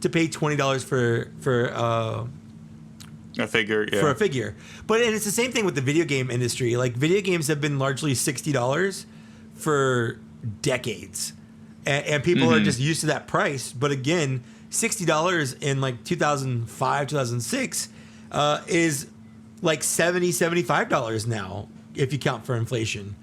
to pay $20 for a figure, for a figure. But and it's the same thing with the video game industry. Like, video games have been largely $60 for decades, and people are just used to that price. But again, $60 in like 2005, 2006 is like $75 now if you count for inflation.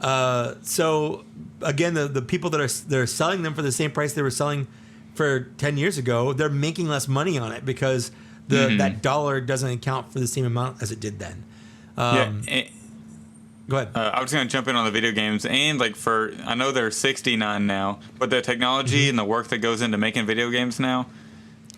So again, the people they're selling them for the same price they were selling for 10 years ago, they're making less money on it because that dollar doesn't account for the same amount as it did then. Go ahead. I was going to jump in on the video games, and like I know they're $69 now, but the technology and the work that goes into making video games now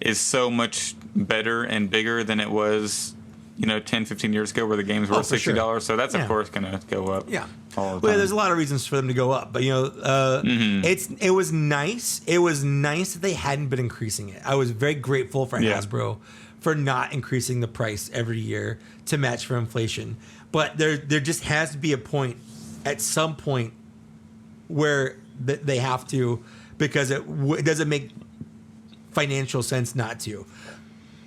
is so much better and bigger than it was, 10, 15 years ago where the games were $60. Sure. So that's of course going to go up. Yeah. All the time. There's a lot of reasons for them to go up, but it was nice. It was nice that they hadn't been increasing it. I was very grateful for Hasbro for not increasing the price every year to match for inflation. But there just has to be a point, at some point, where they have to, because it doesn't make financial sense not to.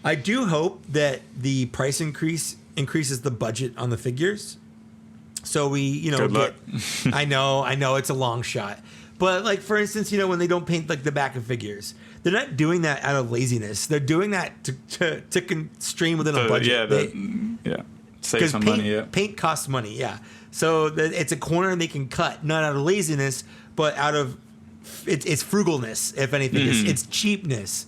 I do hope that the price increases the budget on the figures, so we Good luck. I know it's a long shot, but like, for instance, when they don't paint like the back of figures, they're not doing that out of laziness. They're doing that to constrain within a budget. Save some money. Paint costs money. Yeah, so it's a corner they can cut, not out of laziness, but out of it's frugalness. If anything, it's cheapness.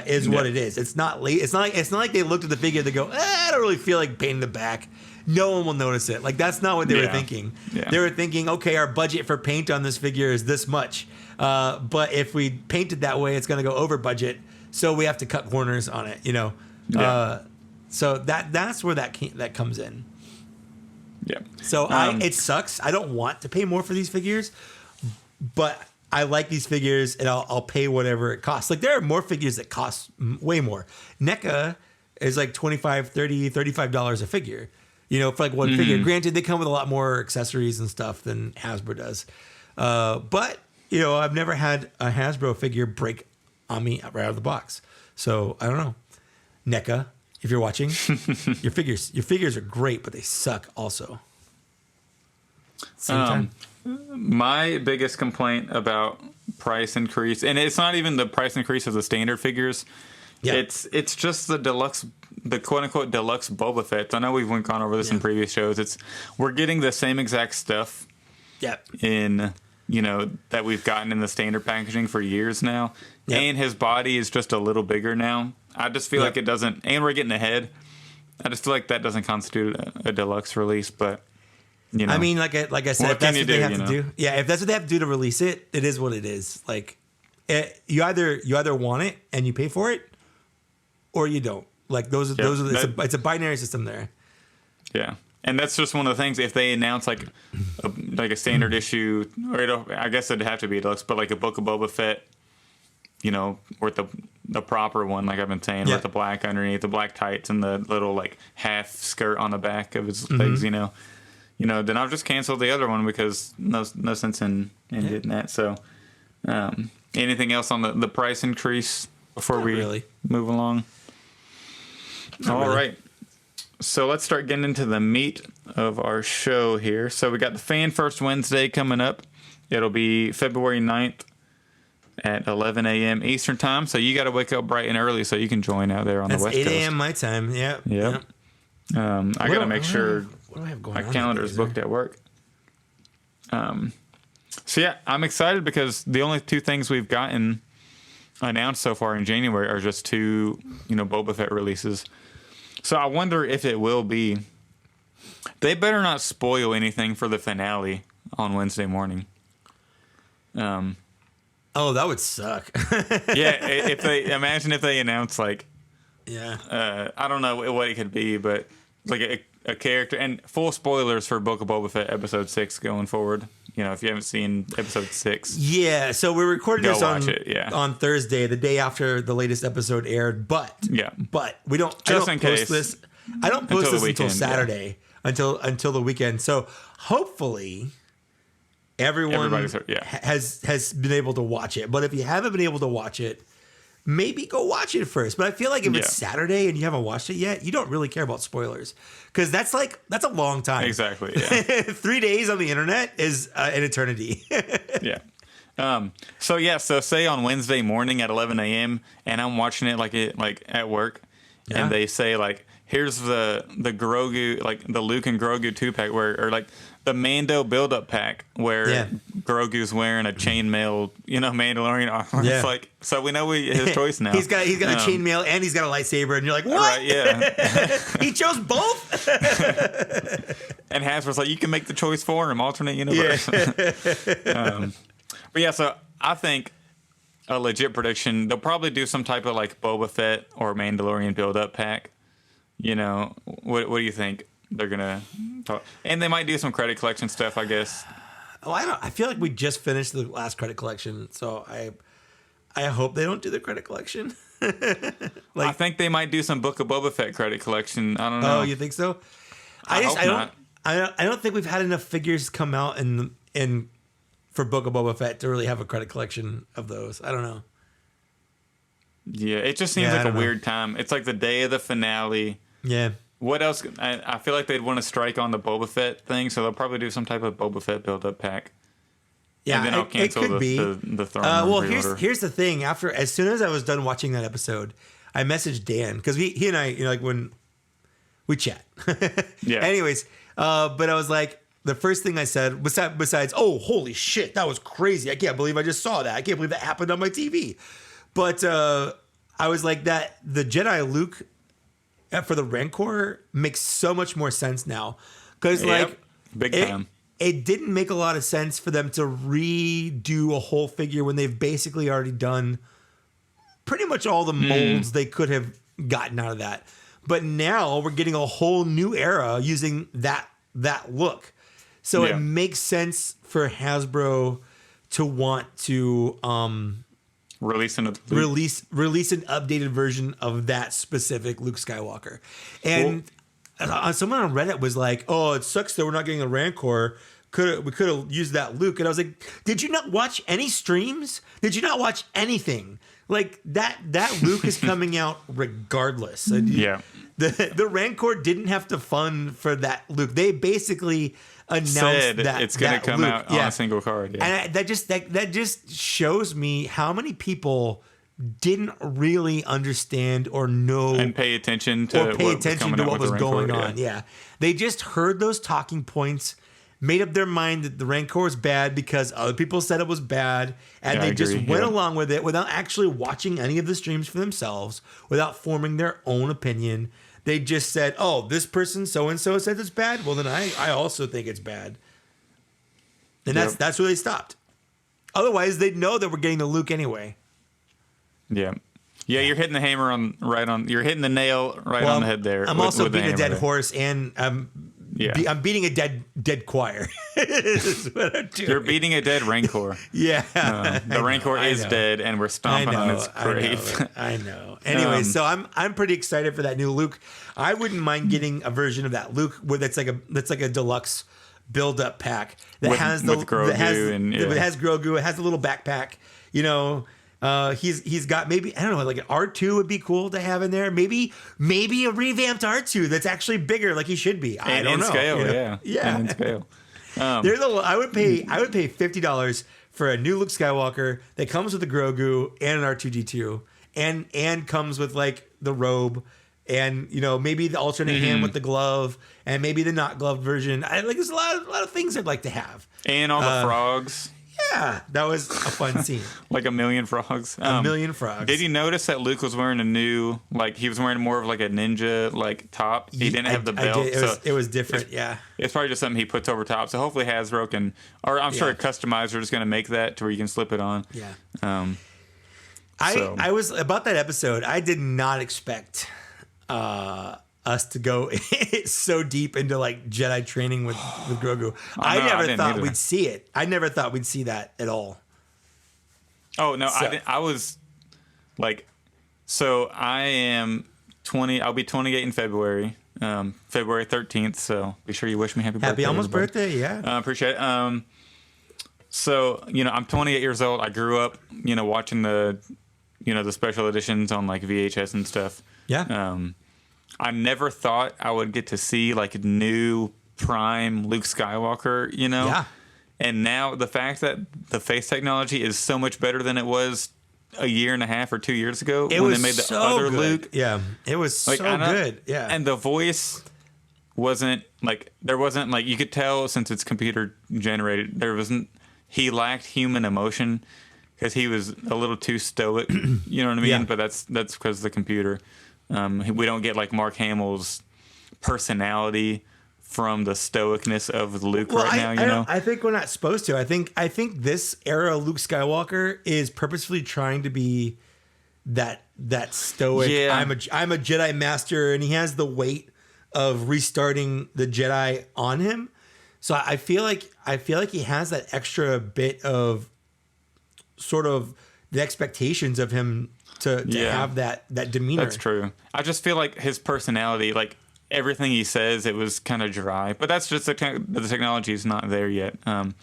Is what it is. It's not late. It's not like they looked at the figure. They go, I don't really feel like painting the back. No one will notice it. Like, that's not what they were thinking. Yeah. They were thinking, okay, our budget for paint on this figure is this much, but if we paint it that way, it's going to go over budget. So we have to cut corners on it. So that's where that comes in. Yeah. So it sucks. I don't want to pay more for these figures, but I like these figures, and I'll pay whatever it costs. Like, there are more figures that cost way more. NECA is like $25, $30, $35 a figure, for like one figure. Granted, they come with a lot more accessories and stuff than Hasbro does. But, I've never had a Hasbro figure break on me right out of the box. So, I don't know. NECA, if you're watching, your figures are great, but they suck also. Same time. My biggest complaint about price increase, and it's not even the price increase of the standard figures. Yeah. It's just the quote unquote deluxe Boba Fett. I know we've gone over this in previous shows. We're getting the same exact stuff. In that we've gotten in the standard packaging for years now, and his body is just a little bigger now. I just feel like it doesn't, and we're getting ahead. I just feel like that doesn't constitute a deluxe release, but. I mean, like I said, if that's what they have to do, if that's what they have to do to release it, it is what it is. Like, you either want it and you pay for it, or you don't. Like, it's a binary system there. Yeah, and that's just one of the things. If they announce like a standard issue, or I guess it'd have to be a deluxe, but like a Book of Boba Fett, or the proper one, like I've been saying, with the black underneath, the black tights, and the little like half skirt on the back of his legs, then I'll just cancel the other one because no sense in getting that. So, anything else on the price increase before we move along? All right. So let's start getting into the meat of our show here. So we got the Fan First Wednesday coming up. It'll be February 9th. at 11 a.m. Eastern time. So you got to wake up bright and early so you can join out there on the West 8 Coast. 8 a.m. my time. Yep. Yep. I got to make sure what do I have going my on calendar is booked at work. So yeah, I'm excited because the only two things we've gotten announced so far in January are just two, Boba Fett releases. So I wonder if it will be. They better not spoil anything for the finale on Wednesday morning. Oh, that would suck. Yeah, if they announce like, yeah, I don't know what it could be, but like a character, and full spoilers for Book of Boba Fett episode 6 going forward. If you haven't seen episode 6. Yeah, so we're recording this on Thursday, the day after the latest episode aired. But we don't. Just I don't in post case. this. I don't post this until Saturday, yeah. until the weekend. So hopefully, everyone has been able to watch it. But if you haven't been able to watch it, maybe go watch it first. But I feel like if it's Saturday and you haven't watched it yet, you don't really care about spoilers because that's a long time. Exactly. Yeah. 3 days on the internet is an eternity. Yeah. So say on Wednesday morning at 11 a.m. and I'm watching it like at work, and they say like, here's the Grogu, like the Luke and Grogu 2-pack or like the Mando build-up pack where Grogu's wearing a chainmail, Mandalorian armor. Yeah. It's like, so we know his choice now. he's got a chainmail and he's got a lightsaber, and you're like, what? Right, yeah. He chose both. And Hasbro's like, you can make the choice for him, alternate universe. Yeah. But yeah, so I think a legit prediction, they'll probably do some type of like Boba Fett or Mandalorian build-up pack. What do you think they're gonna talk? And they might do some credit collection stuff, I guess. Oh, I feel like we just finished the last credit collection, so I hope they don't do the credit collection. I think they might do some Book of Boba Fett credit collection. I don't know. Oh, you think so? I don't think we've had enough figures come out in for Book of Boba Fett to really have a credit collection of those. I don't know. Yeah, it just seems like a weird time. It's like the day of the finale. Yeah. What else? I feel like they'd want to strike on the Boba Fett thing, so they'll probably do some type of Boba Fett build-up pack. Yeah, and then I'll cancel the throne. Well, here's the thing. As soon as I was done watching that episode, I messaged Dan because he and I, like when we chat. Yeah. Anyways, but I was like, the first thing I said, besides, oh, holy shit, that was crazy. I can't believe I just saw that. I can't believe that happened on my TV. But I was like, that the Jedi Luke for the Rancor makes so much more sense now. Because, big time. It didn't make a lot of sense for them to redo a whole figure when they've basically already done pretty much all the molds they could have gotten out of that. But now we're getting a whole new era using that look. So it makes sense for Hasbro to want to release an updated version of that specific Luke Skywalker. And someone on Reddit was like, "Oh, it sucks that we're not getting a Rancor. We could have used that Luke." And I was like, "Did you not watch any streams? Did you not watch anything? Like that Luke is coming out regardless." Yeah. The Rancor didn't have to fund for that Luke. They basically announced that it's going to come Luke, out on a single card. Yeah. And that just shows me how many people didn't really understand or know and pay attention to what was going on. Yeah. They just heard those talking points, made up their mind that the Rancor is bad because other people said it was bad, and they just went along with it without actually watching any of the streams for themselves, without forming their own opinion. They just said, "Oh, this person so-and-so said it's bad. Well, then I also think it's bad." And that's where they stopped. Otherwise, they'd know that we're getting the Luke anyway. Yeah. Yeah, you're hitting the hammer you're hitting the nail on the head there. I'm also beating a dead horse, and I'm beating a dead choir. This is what I'm doing. You're beating a dead Rancor. Yeah. The Rancor is dead, and we're stomping on its grave. I know. Anyway, so I'm pretty excited for that new Luke. I wouldn't mind getting a version of that Luke that's like a deluxe build-up pack that has Grogu, it has Grogu. It has a little backpack. He's got maybe, I don't know, like an R2 would be cool to have in there. Maybe a revamped R2 that's actually bigger, like he should be. I don't know. Scale, yeah. And in scale. I would pay $50 for a new Luke Skywalker that comes with a Grogu and an R2D2 and comes with like the robe and, you know, maybe the alternate hand with the glove and maybe the not gloved version. I like there's a lot of things I'd like to have. And all the frogs. Yeah, that was a fun scene. Like a million frogs. A million frogs. Did you notice that Luke was wearing a new, like he was wearing more of like a ninja like top? He didn't have the belt. It was different. Yeah. It's probably just something he puts over top. So hopefully Hasbro can, or I'm sure a customizer is going to make that to where you can slip it on. Yeah. I was about that episode. I did not expect us to go so deep into like Jedi training with Grogu. I never thought we'd see it. I never thought we'd see that at all. Oh no, I was like, so I am 20. I'll be 28 in February, February 13th. So be sure you wish me happy birthday. Happy almost birthday, yeah. Appreciate it. So you know, I'm 28 years old. I grew up, you know, watching the special editions on like VHS and stuff. Yeah. I never thought I would get to see like a new prime Luke Skywalker, you know? Yeah. And now the fact that the face technology is so much better than it was a year and a half or 2 years ago when they made the other good. Luke. Yeah. It was like, so good. Yeah. And the voice wasn't like, there wasn't like, you could tell since it's computer generated, he lacked human emotion because he was a little too stoic, you know what I mean? Yeah. But that's because of the computer. We don't get like Mark Hamill's personality from the stoicness of Luke now. You know, I think we're not supposed to. I think this era of Luke Skywalker is purposefully trying to be that stoic. Yeah. I'm a Jedi Master, and he has the weight of restarting the Jedi on him. So I feel like he has that extra bit of sort of the expectations of him to have that demeanor. That's true. I just feel like his personality, like everything he says, it was kind of dry. But that's just the technology is not there yet. But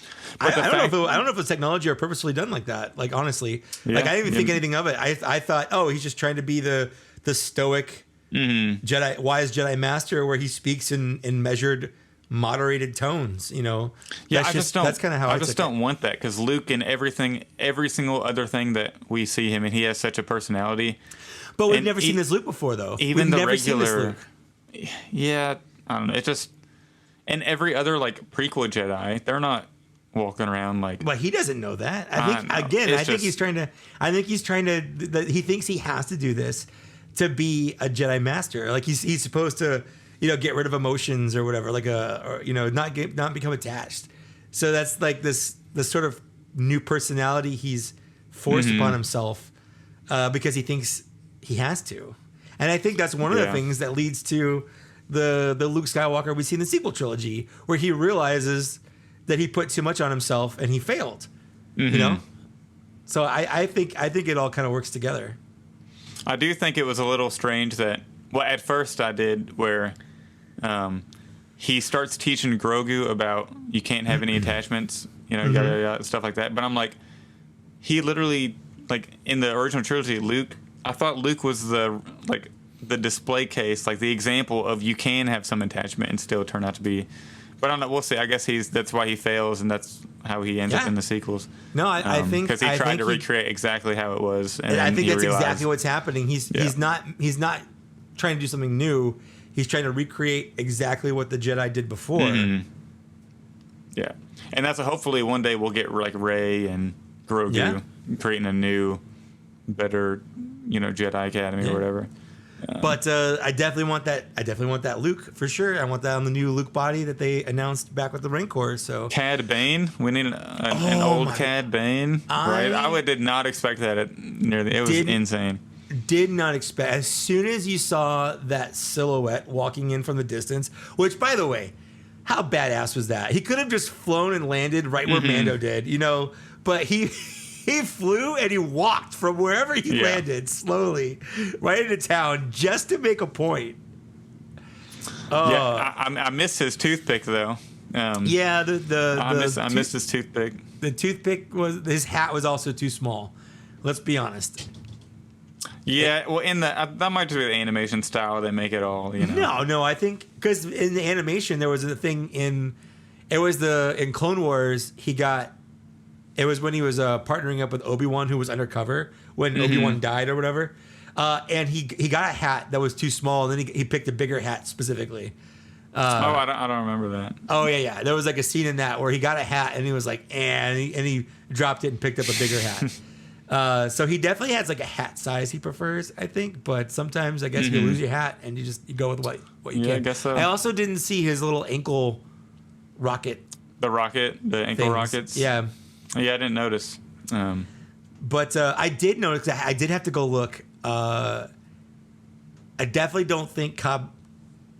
I don't know if it's technology or purposefully done like that. Like honestly, like I didn't even think anything of it. I thought, oh, he's just trying to be the stoic Jedi, wise Jedi Master, where he speaks in measured, moderated tones. You know, that's kind of how I just don't want that because Luke in every single other thing that we see him, and he has such a personality. But we've never seen this Luke before, though. Even the regular, yeah, I don't know. It just and every other like prequel Jedi, they're not walking around like. But he doesn't know that. I think he's trying to. He thinks he has to do this to be a Jedi Master. Like he's supposed to. You know, get rid of emotions or whatever, like not become attached. So that's like this sort of new personality he's forced upon himself because he thinks he has to. And I think that's one of the things that leads to the Luke Skywalker we see in the sequel trilogy, where he realizes that he put too much on himself and he failed. You know, so I think it all kind of works together. I do think it was a little strange that. Well, at first I did where. He starts teaching Grogu about you can't have any attachments, you know, yada, stuff like that. But I'm like, he literally, like in the original trilogy, Luke, I thought Luke was the display case, like the example of you can have some attachment and still turn out to be. But I'm not, we'll see. I guess that's why he fails, and that's how he ends up in the sequels. No, I think because he tried to recreate exactly how it was, and I think that's exactly what's happening. He's not trying to do something new. He's trying to recreate exactly what the Jedi did before. Yeah, and that's hopefully one day we'll get like Rey and Grogu creating a new, better, you know, Jedi Academy or whatever. But I definitely want that. I definitely want that Luke for sure. I want that on the new Luke body that they announced back with the Rancor. So Cad Bane, we need an old Cad Bane, right? I did not expect that it was insane. Did not expect. As soon as you saw that silhouette walking in from the distance, which, by the way, how badass was that? He could have just flown and landed right where Mando did, you know, but he flew and he walked from wherever he landed slowly right into town just to make a point. I missed his toothpick though. I missed his toothpick. The toothpick his hat was also too small. Let's be honest. Yeah, well, that might just be the animation style. They make it all, you know. No, I think because in the animation there was a thing in Clone Wars he got It was when he was partnering up with Obi-Wan, who was undercover when Obi-Wan died or whatever. And he got a hat that was too small, and then he picked a bigger hat specifically. I don't remember that. Oh yeah. There was like a scene in that where he got a hat and he was like, and he dropped it and picked up a bigger hat. So he definitely has like a hat size he prefers, I think. But sometimes I guess you lose your hat and you go with what you can. I guess so. I also didn't see his little ankle rocket. The ankle rockets. Yeah. I didn't notice. But I did notice that I did have to go look. I definitely don't think Cobb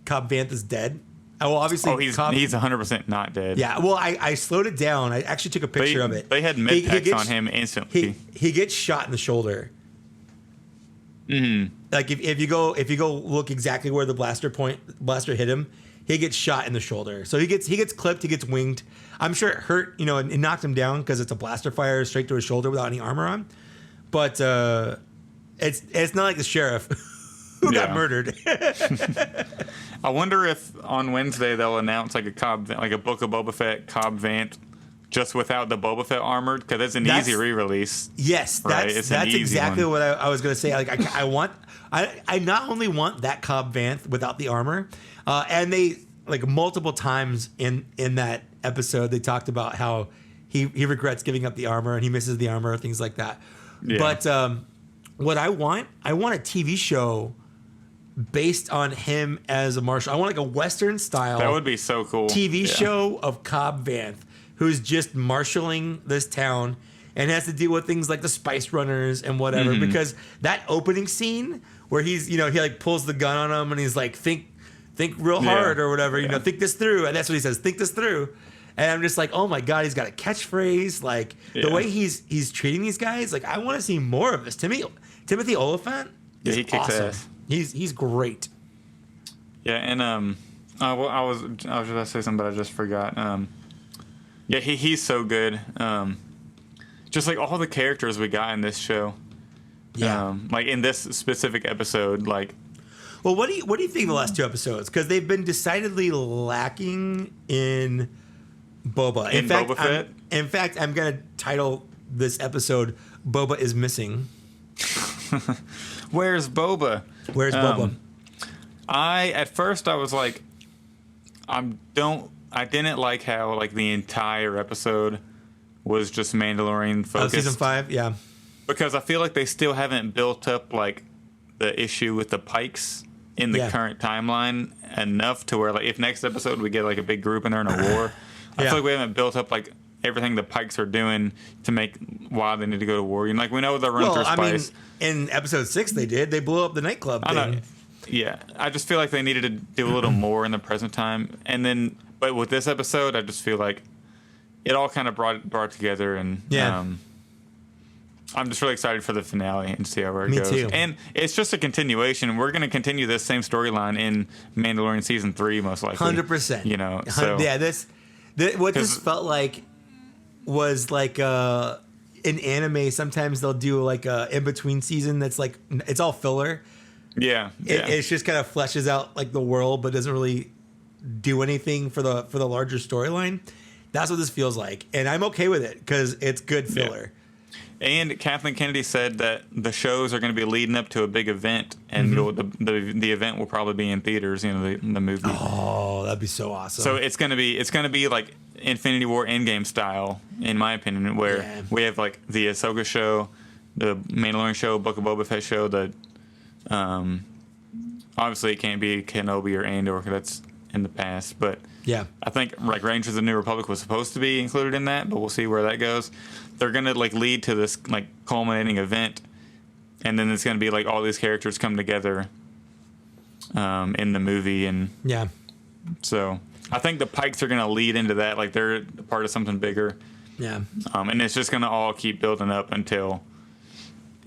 Vanth is dead. Well, obviously, he's 100% not dead. Yeah, well, I slowed it down. I actually took a picture of it. They had med-packs on him instantly. He gets shot in the shoulder. Like if you go look exactly where the blaster hit him, he gets shot in the shoulder. So he gets clipped, he gets winged. I'm sure it hurt, and it knocked him down because it's a blaster fire straight to his shoulder without any armor on. But it's not like the sheriff who got murdered. I wonder if on Wednesday they'll announce like a Book of Boba Fett Cobb Vanth just without the Boba Fett armored, because it's an easy re-release. Yes, right? that's exactly what I was going to say. Like I not only want that Cobb Vanth without the armor, and they like multiple times in that episode they talked about how he regrets giving up the armor and he misses the armor, things like that. Yeah. But what I want a TV show based on him as a marshal. I want like a Western style. That would be so cool. TV show of Cobb Vanth, who's just marshaling this town and has to deal with things like the Spice Runners and whatever. Because that opening scene where he's, he like pulls the gun on him and he's like, think real hard or whatever, think this through. And that's what he says, think this through. And I'm just like, oh my God, he's got a catchphrase. Like the way he's treating these guys, like I want to see more of this. Timothy Oliphant is he kicks awesome. ass. He's great. Yeah, and I was just about to say something, but I just forgot. He's so good. Just like all the characters we got in this show. Yeah. Like in this specific episode, like. Well, what do you think of the last two episodes? Because they've been decidedly lacking in Boba. In fact, I'm gonna title this episode "Boba is Missing." Where's Boba? Where's Boba? At first I was like, I didn't like how like the entire episode was just Mandalorian focused. Season 5, yeah. Because I feel like they still haven't built up like the issue with the Pikes in the current timeline enough to where like if next episode we get like a big group and they're in a war, I feel like we haven't built up like everything the Pikes are doing to make why they need to go to war. Like we know they're running through Spice. I mean, in episode 6 they did. They blew up the nightclub thing. I know. Yeah, I just feel like they needed to do a little more in the present time. And then, but with this episode, I just feel like it all kind of brought together. And I'm just really excited for the finale and see how it goes. Me too. And it's just a continuation. We're going to continue this same storyline in Mandalorian season 3, most likely. 100%. So yeah, this felt like was like in anime. Sometimes they'll do like a in between season that's like it's all filler. It's just kind of fleshes out like the world, but doesn't really do anything for the larger storyline. That's what this feels like, and I'm okay with it because it's good filler. Yeah. And Kathleen Kennedy said that the shows are going to be leading up to a big event, and the event will probably be in theaters. The movie. Oh, that'd be so awesome. So it's gonna be like Infinity War Endgame style, in my opinion, where we have like the Ahsoka show, the Mandalorian show, Book of Boba Fett show, the obviously it can't be Kenobi or Andor because that's in the past, but I think like Rangers of the New Republic was supposed to be included in that, but we'll see where that goes. They're gonna like lead to this like culminating event, and then it's gonna be like all these characters come together in the movie, and so I think the Pikes are gonna lead into that, like they're part of something bigger, and it's just gonna all keep building up until.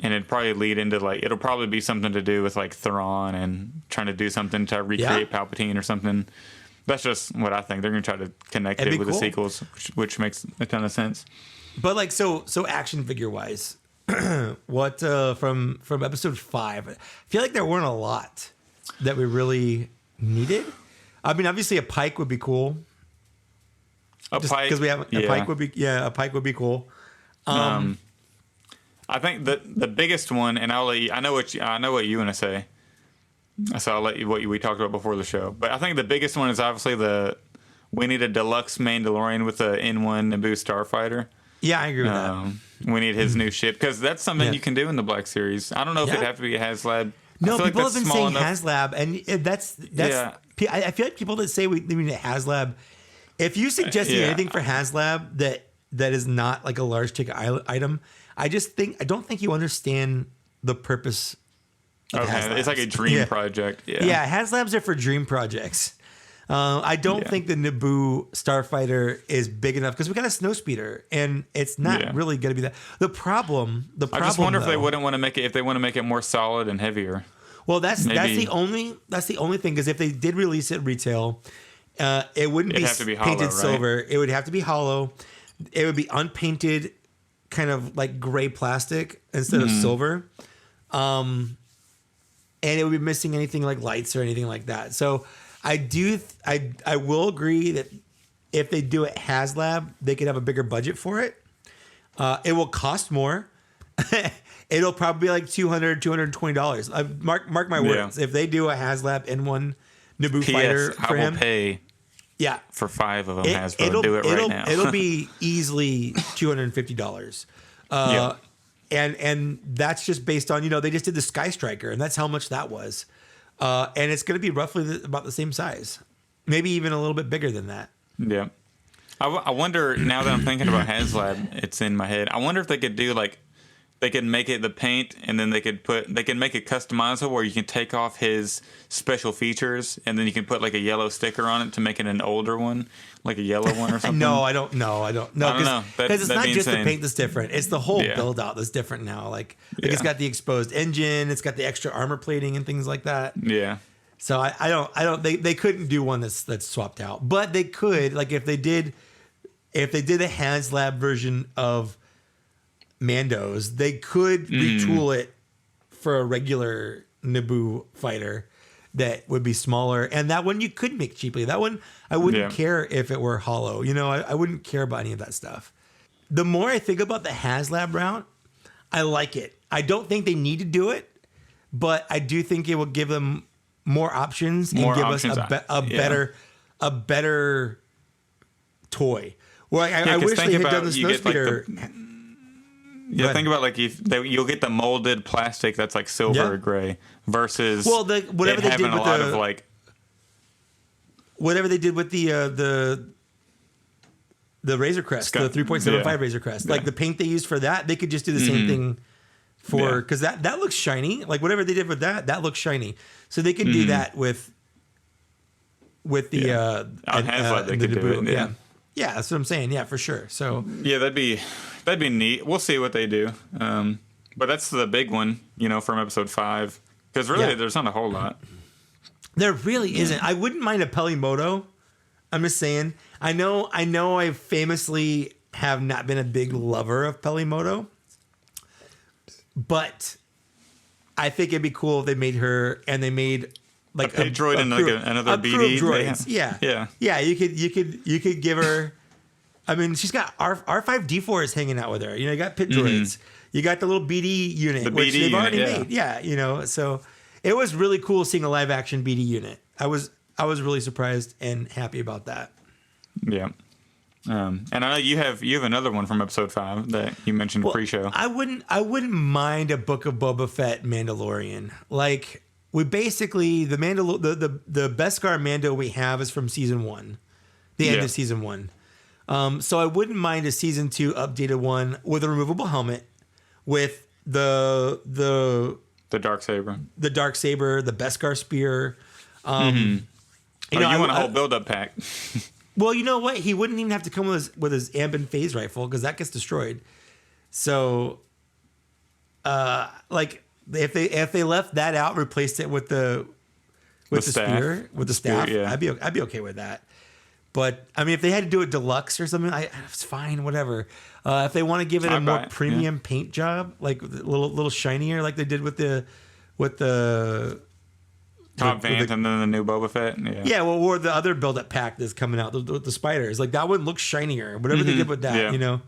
And it'd probably lead into like it'll probably be something to do with like Thrawn and trying to do something to recreate Palpatine or something. That's just what I think. They're gonna try to connect it with the sequels, which makes a ton of sense. But like so action figure wise, what from episode 5? I feel like there weren't a lot that we really needed. I mean, obviously a Pike would be cool. Pike, because we have a Pike would be a Pike would be cool. I think the biggest one, and I'll let you, I know what you want to say. So I'll let you what we talked about before the show. But I think the biggest one is obviously we need a deluxe Mandalorian with a N1 Naboo starfighter. Yeah, I agree with that. We need his new ship because that's something you can do in the Black Series. I don't know if it'd have to be a HasLab. No, people have been saying HasLab, and that's I feel like people that say we need a HasLab. If you suggesting anything for HasLab that is not like a large ticket item, I don't think you understand the purpose. Okay, it's like a dream project. Yeah, HasLabs are for dream projects. I don't think the Naboo starfighter is big enough because we got a snowspeeder, and it's not really going to be that. The problem. I just wonder if they wouldn't want to make it. If they want to make it more solid and heavier. Well, that's the only thing, because if they did release it retail, it wouldn't be painted silver. It would have to be hollow. It would be unpainted, kind of like gray plastic instead of silver. And it would be missing anything like lights or anything like that. So I will agree that if they do it HasLab, they could have a bigger budget for it. It will cost more. It'll probably be like $200, $220. Mark my words. If they do a HasLab N1 Naboo fighter for him, I will pay. Yeah, for 5 of them. Hasbro, do it right now. It'll be easily $250. And that's just based on, they just did the Sky Striker, and that's how much that was. And it's going to be roughly about the same size, maybe even a little bit bigger than that. Yeah. I wonder, now that I'm thinking about HasLab, it's in my head. I wonder if they could do they could make it the paint, and then they can make it customizable where you can take off his special features, and then you can put like a yellow sticker on it to make it an older one, like a yellow one or something. No, I don't know. Because it's not just the paint that's different. It's the whole build out that's different now. Like it's got the exposed engine, it's got the extra armor plating and things like that. Yeah. So I don't. They couldn't do one that's swapped out, but they could, like if they did a HasLab version of Mandos, they could retool it for a regular Naboo fighter that would be smaller, and that one you could make cheaply. That one I wouldn't care if it were hollow. I wouldn't care about any of that stuff. The more I think about the HasLab route, I like it. I don't think they need to do it, but I do think it will give them more options and give us a better toy. Well, I wish they had done the snowspeeder. Think about you'll get the molded plastic that's like silver or gray versus whatever they did with the Razor Crest, the 3.75 Razor Crest. Like the paint they used for that, they could just do the same thing for, because that looks shiny. Like whatever they did with that looks shiny. So they could do that with the HasLab, they could do it. Yeah, that's what I'm saying. Yeah, for sure. So yeah, that'd be neat. We'll see what they do. But that's the big one, from episode 5. Because really, there's not a whole lot. There really isn't. I wouldn't mind a Pelimoto. I'm just saying. I know. I famously have not been a big lover of Pelimoto, but I think it'd be cool if they made her, and they made like a pit droid and another BD droids. Yeah. You could give her. I mean, she's got R5D4 hanging out with her. You got pit droids. You got the little BD unit, which they've already made. Yeah, so it was really cool seeing a live action BD unit. I was really surprised and happy about that. Yeah. And I know you have another one from episode 5 that you mentioned pre-show. I wouldn't mind a Book of Boba Fett Mandalorian. Like, we basically the Beskar Mando we have is from season 1, the end of season 1. So I wouldn't mind a season 2 updated one with a removable helmet, with the Darksaber, the Beskar spear. You want a whole build-up pack. Well, you know what? He wouldn't even have to come with his Ambin phase rifle, because that gets destroyed. So, if they left that out, replaced it with the spear, with the staff, I'd be okay with that. But I mean, if they had to do a deluxe or something, it's fine, whatever. If they want to give it a more premium paint job, like a little shinier, like they did with the Top Vant and then the new Boba Fett. Yeah, or the other build-up pack that's coming out, the spiders. Like that one looks shinier. Whatever they did with that,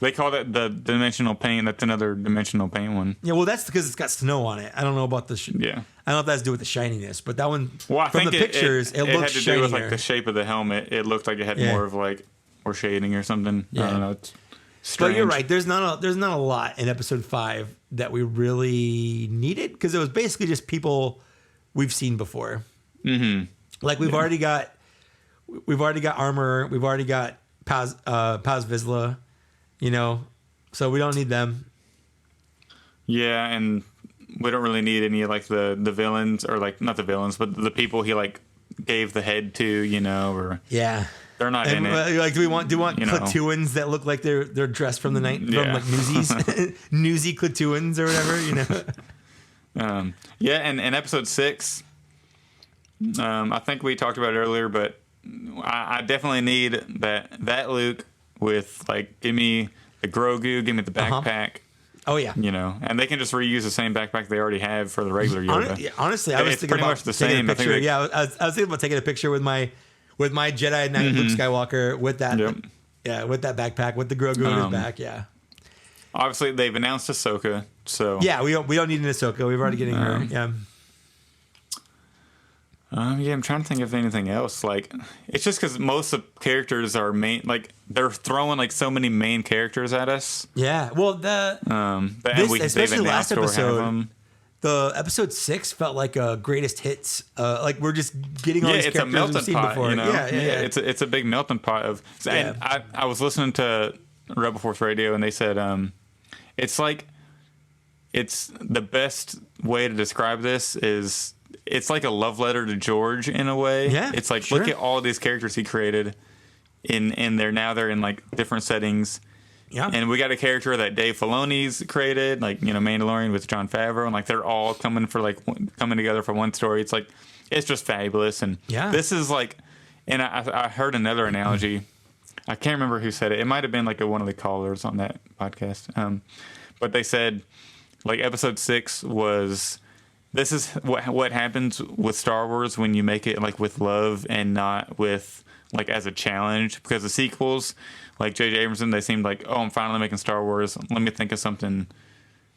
They call that the dimensional paint. That's another dimensional paint one. Yeah, well, that's because it's got snow on it. I don't know about the. Yeah. I don't know if that has to do with the shininess, but that one. Well, I from think the pictures, it looks had to shinier. do with like the shape of the helmet. It looked like it had more of like more shading or something. Yeah. I don't know. It's strange. But you're right. There's not a lot in episode 5 that we really needed because it was basically just people we've seen before. Mm-hmm. Like we've already got armor. We've already got Paz Vizsla, so we don't need them. Yeah, and we don't really need any like the villains or like not the villains, but the people he like gave the head to, or yeah. They're not in it. Like, do we want Klaatuans that look like they're dressed from the night from like Newsies, Newsy Klaatuans or whatever, Yeah, and in episode 6, I think we talked about it earlier, but I definitely need that Luke with like give me the Grogu, give me the backpack. Oh yeah, and they can just reuse the same backpack they already have for the regular Yoda. Honestly, I was thinking about taking a picture. I was thinking about taking a picture with my Jedi Knight Luke Skywalker with that. Yeah, with that backpack with the Grogu on his back. Yeah. Obviously, they've announced Ahsoka, so yeah, we don't need an Ahsoka. We've already getting her. Yeah. I'm trying to think of anything else. Like, it's just because most of the characters are main. Like, they're throwing like so many main characters at us. Yeah. Well, especially last episode, the episode 6 felt like a greatest hits. Like we're just getting all these characters we've seen before. Yeah. It's a big melting pot of. And I was listening to Rebel Force Radio, and they said it's like the best way to describe this is. It's like a love letter to George in a way. Yeah, it's like look at all these characters he created in there. Now they're in like different settings. Yeah, and we got a character that Dave Filoni's created, like Mandalorian with Jon Favreau, and like they're all coming together for one story. It's like it's just fabulous. And this is like, and I heard another analogy. I can't remember who said it. It might have been like one of the callers on that podcast. But they said like episode 6 was. This is what happens with Star Wars when you make it like with love and not with like as a challenge. Because the sequels, like J.J. Abrams, they seemed like, oh, I'm finally making Star Wars. Let me think of something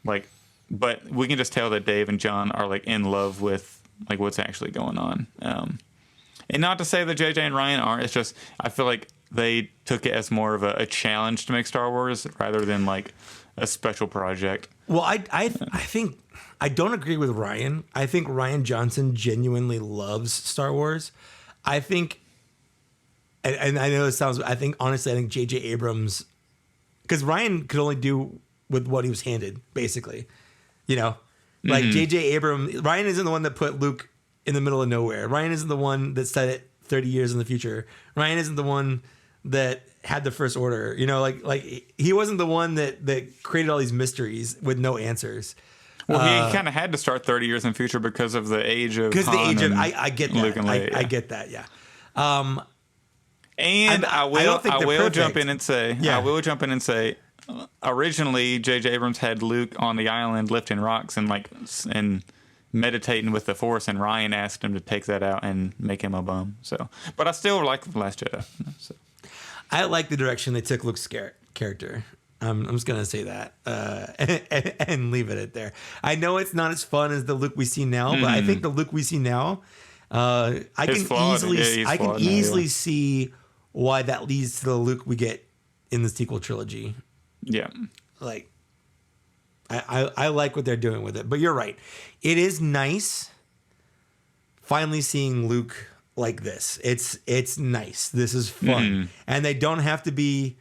like. But we can just tell that Dave and John are like in love with like what's actually going on. And not to say that J.J. and Ryan aren't. It's just I feel like they took it as more of a challenge to make Star Wars rather than like a special project. Well, I think. I don't agree with Ryan. I think Rian Johnson genuinely loves Star Wars. I think, and I know it sounds, I think J.J. Abrams, because Ryan could only do with what he was handed, basically. Like J.J. Abrams, Ryan isn't the one that put Luke in the middle of nowhere. Ryan isn't the one that set it 30 years in the future. Ryan isn't the one that had the First Order. Like he wasn't the one that created all these mysteries with no answers. Well, he kind of had to start 30 years in the future because of the age of I get that. Luke and Leia, I get that. Yeah. And I will jump in and say, originally J.J. Abrams had Luke on the island lifting rocks and meditating with the Force, and Ryan asked him to take that out and make him a bum. So, but I still like The Last Jedi. So. I like the direction they took Luke's character. I'm just gonna say that and leave it at there. I know it's not as fun as the Luke we see now, but I think the Luke we see now, I can easily see why that leads to the Luke we get in the sequel trilogy. Yeah, like I like what they're doing with it. But you're right, it is nice finally seeing Luke like this. It's nice. This is fun, and they don't have to be.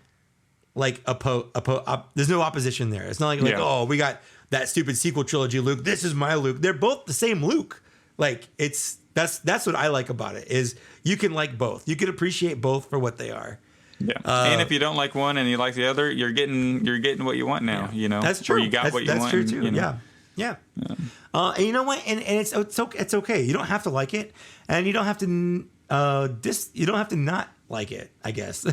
Like there's no opposition there. It's not like oh, we got that stupid sequel trilogy Luke. This is my Luke. They're both the same Luke. Like that's what I like about it is you can like both. You can appreciate both for what they are. Yeah. And if you don't like one and you like the other, you're getting what you want now. That's true. Or you got what you want. That's true too. Yeah. And you know what? And it's okay. You don't have to like it, and you don't have to you don't have to not like it. I guess.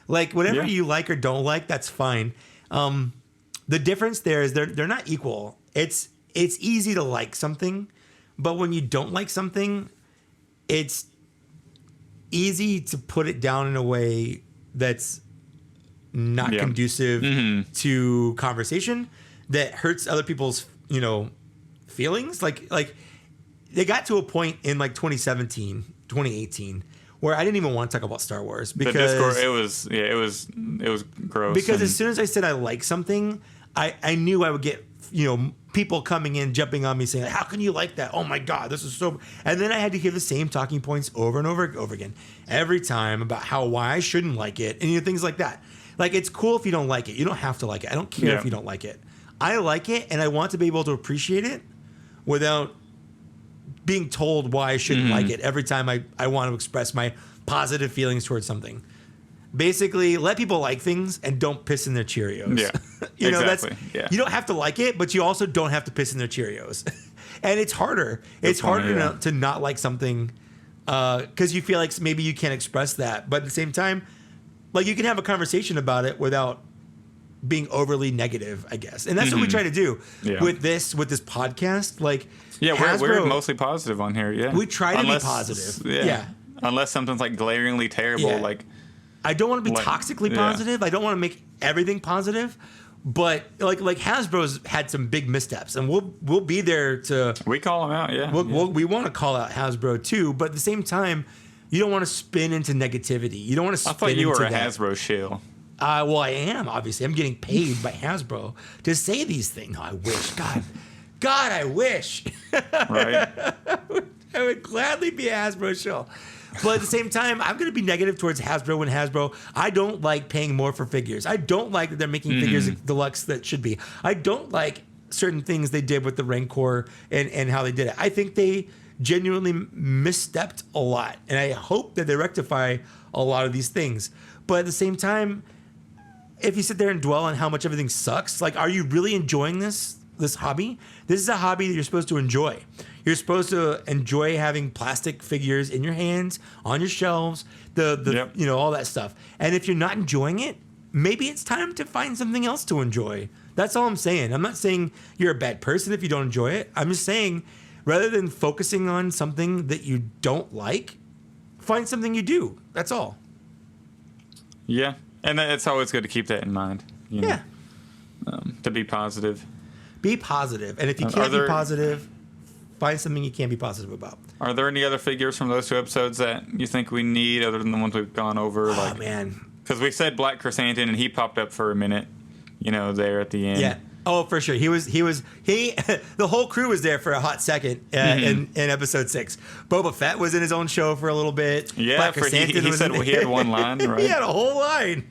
Like whatever you like or don't like, that's fine. The difference there is they're not equal. It's easy to like something, but when you don't like something, it's easy to put it down in a way that's not conducive to conversation, that hurts other people's, feelings. Like they got to a point in like 2017, 2018 where I didn't even want to talk about Star Wars because the Discord, it was gross. Because as soon as I said I like something, I knew I would get, people coming in, jumping on me saying, how can you like that? Oh my God, this is so... And then I had to give the same talking points over and over again every time about why I shouldn't like it and things like that. Like, it's cool if you don't like it. You don't have to like it. I don't care if you don't like it. I like it, and I want to be able to appreciate it without being told why I shouldn't like it every time I want to express my positive feelings towards something. Basically, let people like things and don't piss in their Cheerios. Yeah, exactly. You don't have to like it, but you also don't have to piss in their Cheerios. And it's harder. It's harder to not like something because you feel like maybe you can't express that. But at the same time, like, you can have a conversation about it without being overly negative, I guess. And that's what we try to do with this podcast. Like, we're mostly positive on here. Yeah, we try to be positive. Yeah. Unless something's like glaringly terrible, like. I don't want to be toxically positive. I don't want to make everything positive, but like Hasbro's had some big missteps, and we'll be there to. We call them out, yeah. We want to call out Hasbro too, but at the same time, you don't want to spin into negativity. You don't want to spin into that. I thought you were a Hasbro shill. Well, I am, obviously. I'm getting paid by Hasbro to say these things. No, I wish. God, I wish. Right. I would gladly be a Hasbro shill. But at the same time, I'm going to be negative towards Hasbro when I don't like paying more for figures. I don't like that they're making figures deluxe that should be. I don't like certain things they did with the Rancor and how they did it. I think they genuinely misstepped a lot. And I hope that they rectify a lot of these things. But at the same time, if you sit there and dwell on how much everything sucks, like, are you really enjoying this hobby? This is a hobby that you're supposed to enjoy. You're supposed to enjoy having plastic figures in your hands, on your shelves, all that stuff. And if you're not enjoying it, maybe it's time to find something else to enjoy. That's all I'm saying. I'm not saying you're a bad person if you don't enjoy it. I'm just saying, rather than focusing on something that you don't like, find something you do. That's all. Yeah. And it's always good to keep that in mind. To be positive. Be positive. And if you can't be positive, find something you can be positive about. Are there any other figures from those 2 episodes that you think we need other than the ones we've gone over? Oh, man. Because we said Black Chrysanthemum, and he popped up for a minute, there at the end. Yeah. Oh, for sure. The whole crew was there for a hot second in episode 6. Boba Fett was in his own show for a little bit. Yeah, Black Chrysanthemum he said he had one line, right? He had a whole line.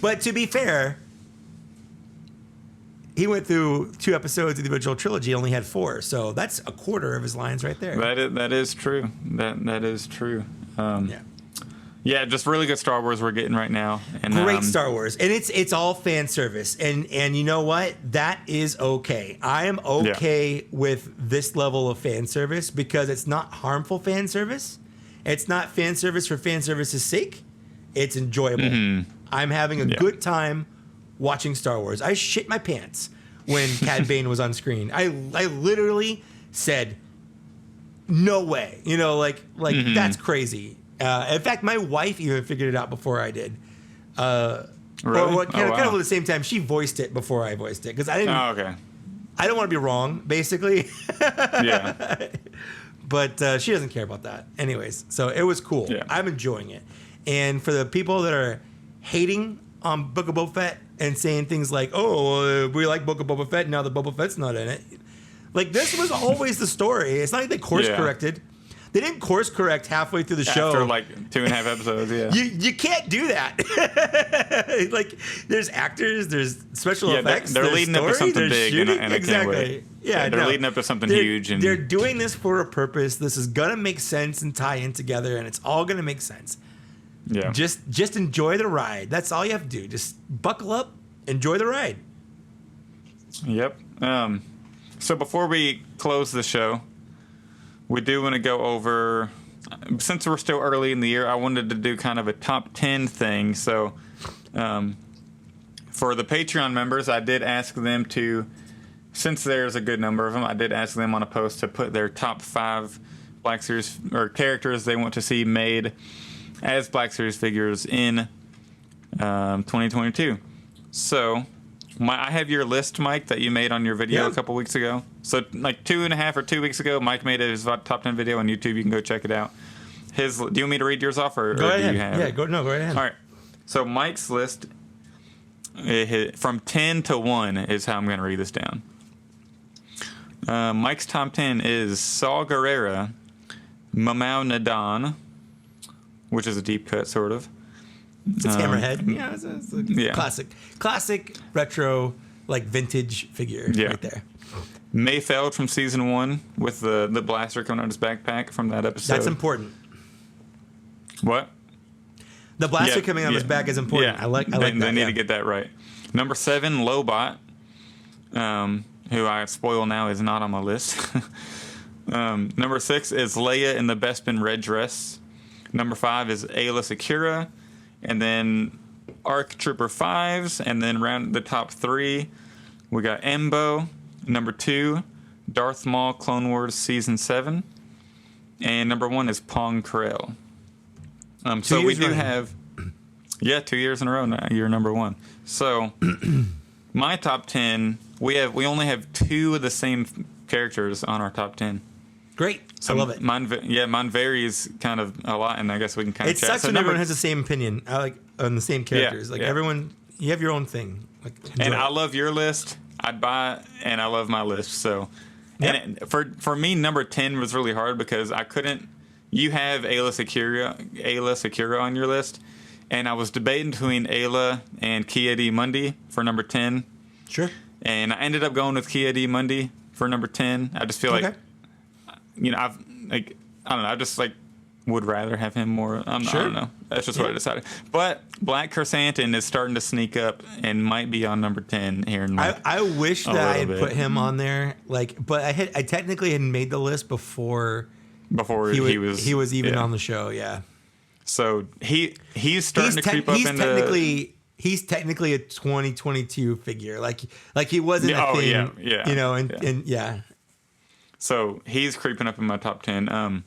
But to be fair, he went through 2 episodes of the original trilogy, only had 4. So that's a quarter of his lines right there. That is true. That is true. Yeah, just really good Star Wars we're getting right now. And, great Star Wars. And it's all fan service. And you know what? That is okay. I am okay with this level of fan service because it's not harmful fan service. It's not fan service for fan service's sake. It's enjoyable. I'm having a good time watching Star Wars. I shit my pants when Cad Bane was on screen. I literally said, no way. That's crazy. In fact, my wife even figured it out before I did. Really? Kind of at the same time, she voiced it before I voiced it because I didn't. Oh, okay. I don't want to be wrong, basically. Yeah. But she doesn't care about that, anyways. So it was cool. Yeah. I'm enjoying it. And for the people that are hating on Book of Boba Fett and saying things like, "Oh, we like Book of Boba Fett now that Boba Fett's not in it," like, this was always the story. It's not like they course corrected. They didn't course correct halfway through the show. After like 2.5 episodes, yeah. You can't do that. Like, there's actors, there's special effects. They're leading up to something big, and I can't wait. Yeah, they're leading up to something huge. And they're doing this for a purpose. This is gonna make sense and tie in together, and it's all gonna make sense. Yeah. Just enjoy the ride. That's all you have to do. Just buckle up, enjoy the ride. Yep. So before we close the show, we do want to go over, since we're still early in the year, I wanted to do kind of a top 10 thing. So for the Patreon members, I did ask them to, since there's a good number of them, I did ask them on a post to put their top 5 Black Series or characters they want to see made as Black Series figures in 2022. So I have your list, Mike, that you made on your video a couple weeks ago. So like 2.5 or 2 weeks ago, Mike made his top 10 video on YouTube. You can go check it out. Do you want me to read yours off, or go ahead? Do you have it? Go ahead. All right. So Mike's list, from 10 to 1 is how I'm going to read this down. Mike's top 10 is Saw Gerrera, Mamau Nadan, which is a deep cut, sort of. It's Hammerhead. Yeah, it's a classic retro, like vintage figure right there. Mayfeld from season 1 with the blaster coming out of his backpack from that episode. That's important. What? The blaster coming out of his back is important. Yeah. I like that. They need to get that right. Number 7, Lobot, who I spoil now is not on my list. Number 6 is Leia in the Bespin red dress. Number 5 is Ayla Secura. And then ARC Trooper 5s. And then round the top 3, we got Embo. Number 2, Darth Maul Clone Wars Season 7. And number 1 is Pong Krell. So we do have... 2 years in a row now. You're number 1. So my top 10, we only have 2 of the same characters on our top 10. Great. So I love it. Mine varies kind of a lot, and I guess we can kind of chat. It sucks when everyone has the same opinion, on the same characters. Everyone, you have your own thing. And I love your list. I'd buy, and I love my list. So, and for me, number 10 was really hard because I couldn't. You have Ayla Secura on your list, and I was debating between Ayla and Kia D. Mundi for number 10. Sure. And I ended up going with Kia D. Mundi for number 10. I just feel like, I don't know. I just would rather have him more. I don't know. That's just what I decided. But Black Chrysanthemum is starting to sneak up and might be on number 10 here. I wish that I had put him on there. But I technically had made the list before he was even on the show. Yeah. So he's starting to creep up into. He's technically a 2022 figure. Like he wasn't a thing. So he's creeping up in my top 10.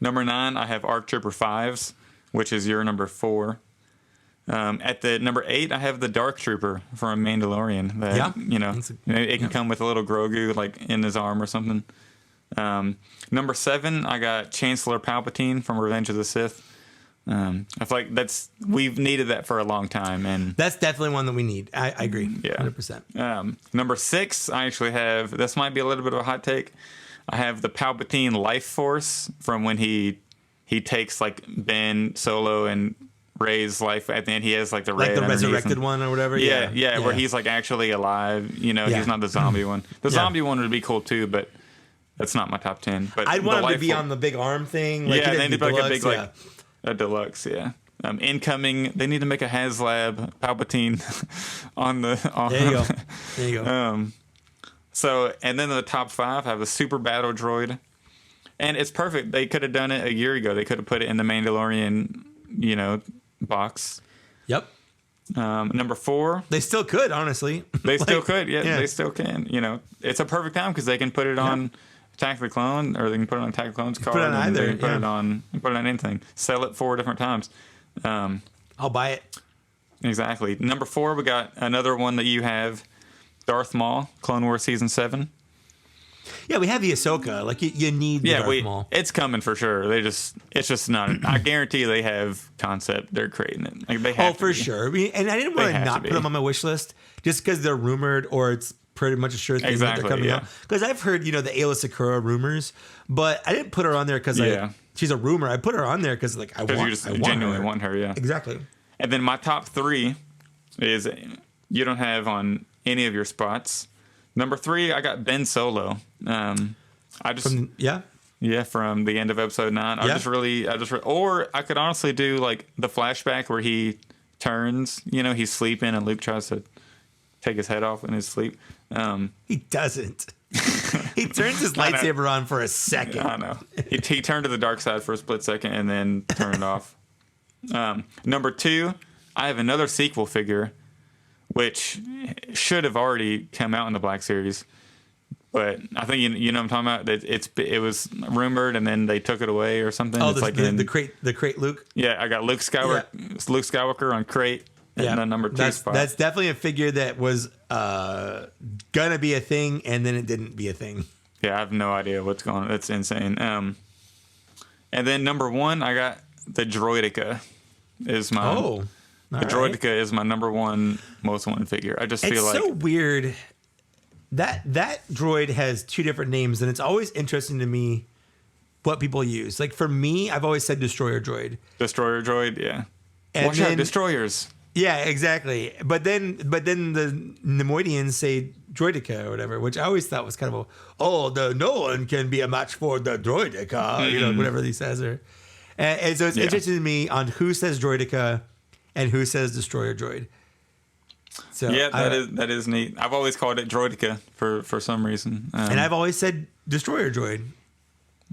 Number 9, I have ARC Trooper 5s, which is your number 4. At the number 8, I have the Dark Trooper from Mandalorian. It can come with a little Grogu in his arm or something. Number 7, I got Chancellor Palpatine from Revenge of the Sith. I feel like we've needed that for a long time, and that's definitely one that we need. I agree. 100%. Number 6, I actually have. This might be a little bit of a hot take. I have the Palpatine Life Force from when he takes Ben Solo and Rey's life at the end. He has the red, the resurrected one or whatever. Yeah, where he's actually alive. He's not the zombie one. The zombie one would be cool too, but that's not my top 10. But I'd want him to be on the big arm thing. They need to be a big a deluxe. Yeah. Incoming. They need to make a HasLab Palpatine on the. There you go. So, and then the top 5 have the Super Battle Droid. And it's perfect. They could have done it a year ago. They could have put it in the Mandalorian, box. Yep. Number 4. They still could, honestly. They still could. Yeah, they still can. It's a perfect time because they can put it on Attack of the Clone, or they can put it on Attack of the Clone's card. Put it on either. They can put it on anything. Sell it 4 different times. I'll buy it. Exactly. Number 4, we got another one that you have. Darth Maul, Clone Wars Season 7. Yeah, we have the Ahsoka. You need the Darth Maul. It's coming for sure. It's just not. I guarantee they have concept. They're creating it. They have for sure. And I didn't want to not put them on my wish list just because they're rumored or it's pretty much a sure thing that they're coming out. Because I've heard, the Ayla Secura rumors, but I didn't put her on there because she's a rumor. I put her on there because I genuinely want her. Yeah, exactly. And then my top 3 is you don't have on any of your spots. Number 3, I got Ben Solo. From the end of episode 9. Or I could honestly do the flashback where he turns. He's sleeping and Luke tries to take his head off in his sleep. He doesn't. He turns his lightsaber on for a second. I know. He turned to the dark side for a split second and then turned it off. Number 2, I have another sequel figure, which should have already come out in the Black Series, but I think you know what I'm talking about. It was rumored and then they took it away or something. Oh, the crate Luke. Yeah, I got Luke Skywalker on crate. in the number 2 spot. That's definitely a figure that was gonna be a thing, and then it didn't be a thing. Yeah, I have no idea what's going on. That's insane. And then number 1, I got the Droideka. Droideka is my number 1 most wanted figure. I just feel like it's so weird that droid has 2 different names, and it's always interesting to me what people use. Like for me, I've always said Destroyer Droid. Destroyer Droid, yeah. And Watch out, destroyers. Yeah, exactly. But then the Nemoidians say Droideka or whatever, which I always thought was kind of no one can be a match for the Droideka, whatever he says. And so it's interesting to me on who says Droideka and who says Destroyer Droid. So yeah, that is neat. I've always called it Droideka for some reason. And I've always said Destroyer Droid.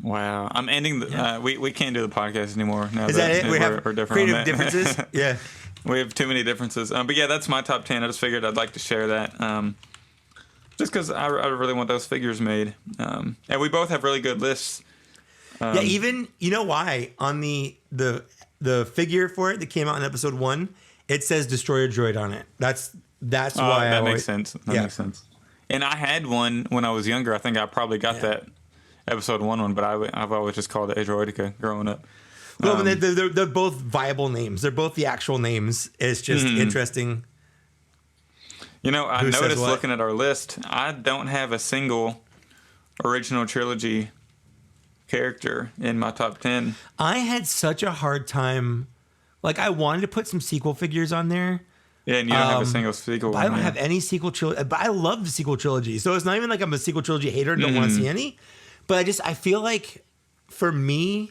Wow. I'm ending the... we can't do the podcast anymore. Now is that it? We're have creative differences? Yeah. We have too many differences. But yeah, that's my top 10. I just figured I'd like to share that. Just because I really want those figures made. And we both have really good lists. Yeah, even... You know why? On the figure for it that came out in episode 1, it says Destroyer Droid on it. That's why that makes sense. That makes sense. And I had one when I was younger. I think I probably got that episode 1 but I've always just called it a Droideka growing up. Well, they're both viable names. They're both the actual names. It's just interesting. You know, I noticed looking at our list, I don't have a single original trilogy character in my top 10. I had such a hard time. Like, I wanted to put some sequel figures on there. Yeah, and you don't have a single sequel. I don't have any sequel trilogy. But I love the sequel trilogy. So it's not even like I'm a sequel trilogy hater and don't want to see any. But I feel like, for me,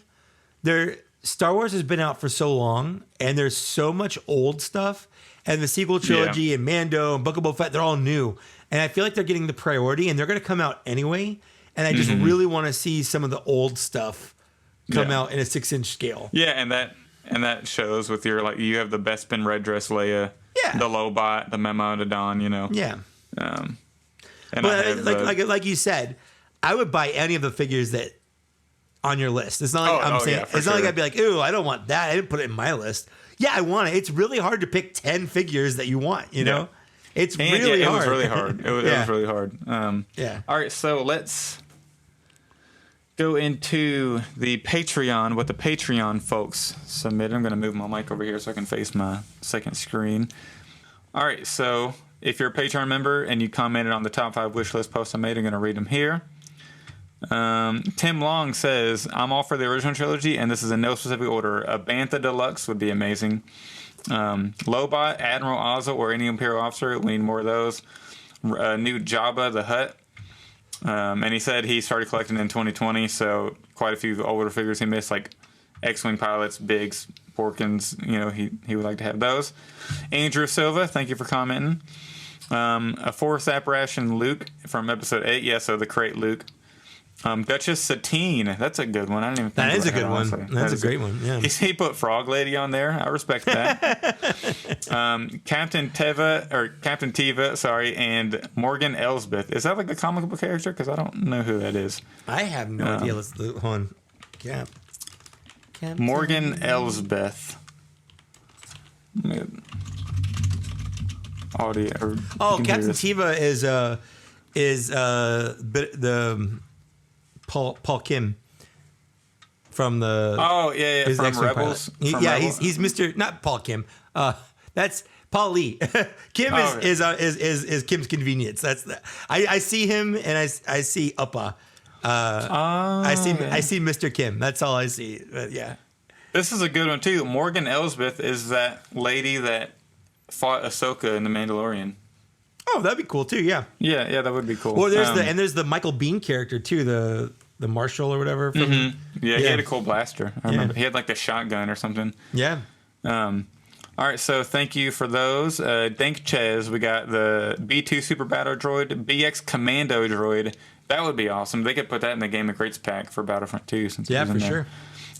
Star Wars has been out for so long, and there's so much old stuff, and the sequel trilogy and Mando and Book of Boba Fett, they're all new. And I feel like they're getting the priority, and they're going to come out anyway. And I just really want to see some of the old stuff come out in a 6-inch scale. Yeah, and that shows with your, you have the Bespin Red Dress Leia, the Lobot, the Memo to Dawn, Yeah. And but like you said, I would buy any of the figures that on your list. It's not like I'm saying. It's not like I'd be like, "Ooh, I don't want that. I didn't put it in my list." Yeah, I want it. It's really hard to pick 10 figures that you want. You know, it's really hard. It was really hard. It was really hard. All right, so let's go into the Patreon. What the Patreon folks submitted. I'm going to move my mic over here so I can face my second screen. All right, so if you're a Patreon member and you commented on the top 5 wish list posts I made, I'm going to read them here. Tim Long says, I'm all for the original trilogy, and this is in no specific order. A Bantha Deluxe would be amazing. Lobot, Admiral Ozzel, or any Imperial officer. We need more of those. New Jabba the Hutt. And he said he started collecting in 2020, so quite a few older figures he missed, like X-Wing pilots, Biggs, Porkins. He would like to have those. Andrew Silva, thank you for commenting. A Force Apparition Luke from episode 8. Yeah, so the crate Luke. Duchess Satine, that's a good one. I didn't even think that is a good one. That's a great one. Yeah, he put Frog Lady on there. I respect that. Captain Teva, sorry, and Morgan Elsbeth. Is that like a comic book character? Because I don't know who that is. I have no idea. Let's hold on. Morgan Elsbeth. Audio. Captain Teva is the. Paul Kim from the from Rebels. He's Mr. Not Paul Kim. That's Paul Lee. Kim is Kim's Convenience. That's I see him and I see Uppa. I see Mr. Kim. That's all I see. But yeah, this is a good one too. Morgan Elsbeth is that lady that fought Ahsoka in The Mandalorian. Oh, that'd be cool too. Yeah, that would be cool. Well, there's the Michael Biehn character too, the Marshal or whatever. From, he had a cool blaster. I remember he had like the shotgun or something. Yeah. All right, so thank you for those. Dank Chez, we got the B2 Super Battle Droid, BX Commando Droid. That would be awesome. They could put that in the Game of Greats pack for Battlefront 2. Since it was in there. Sure.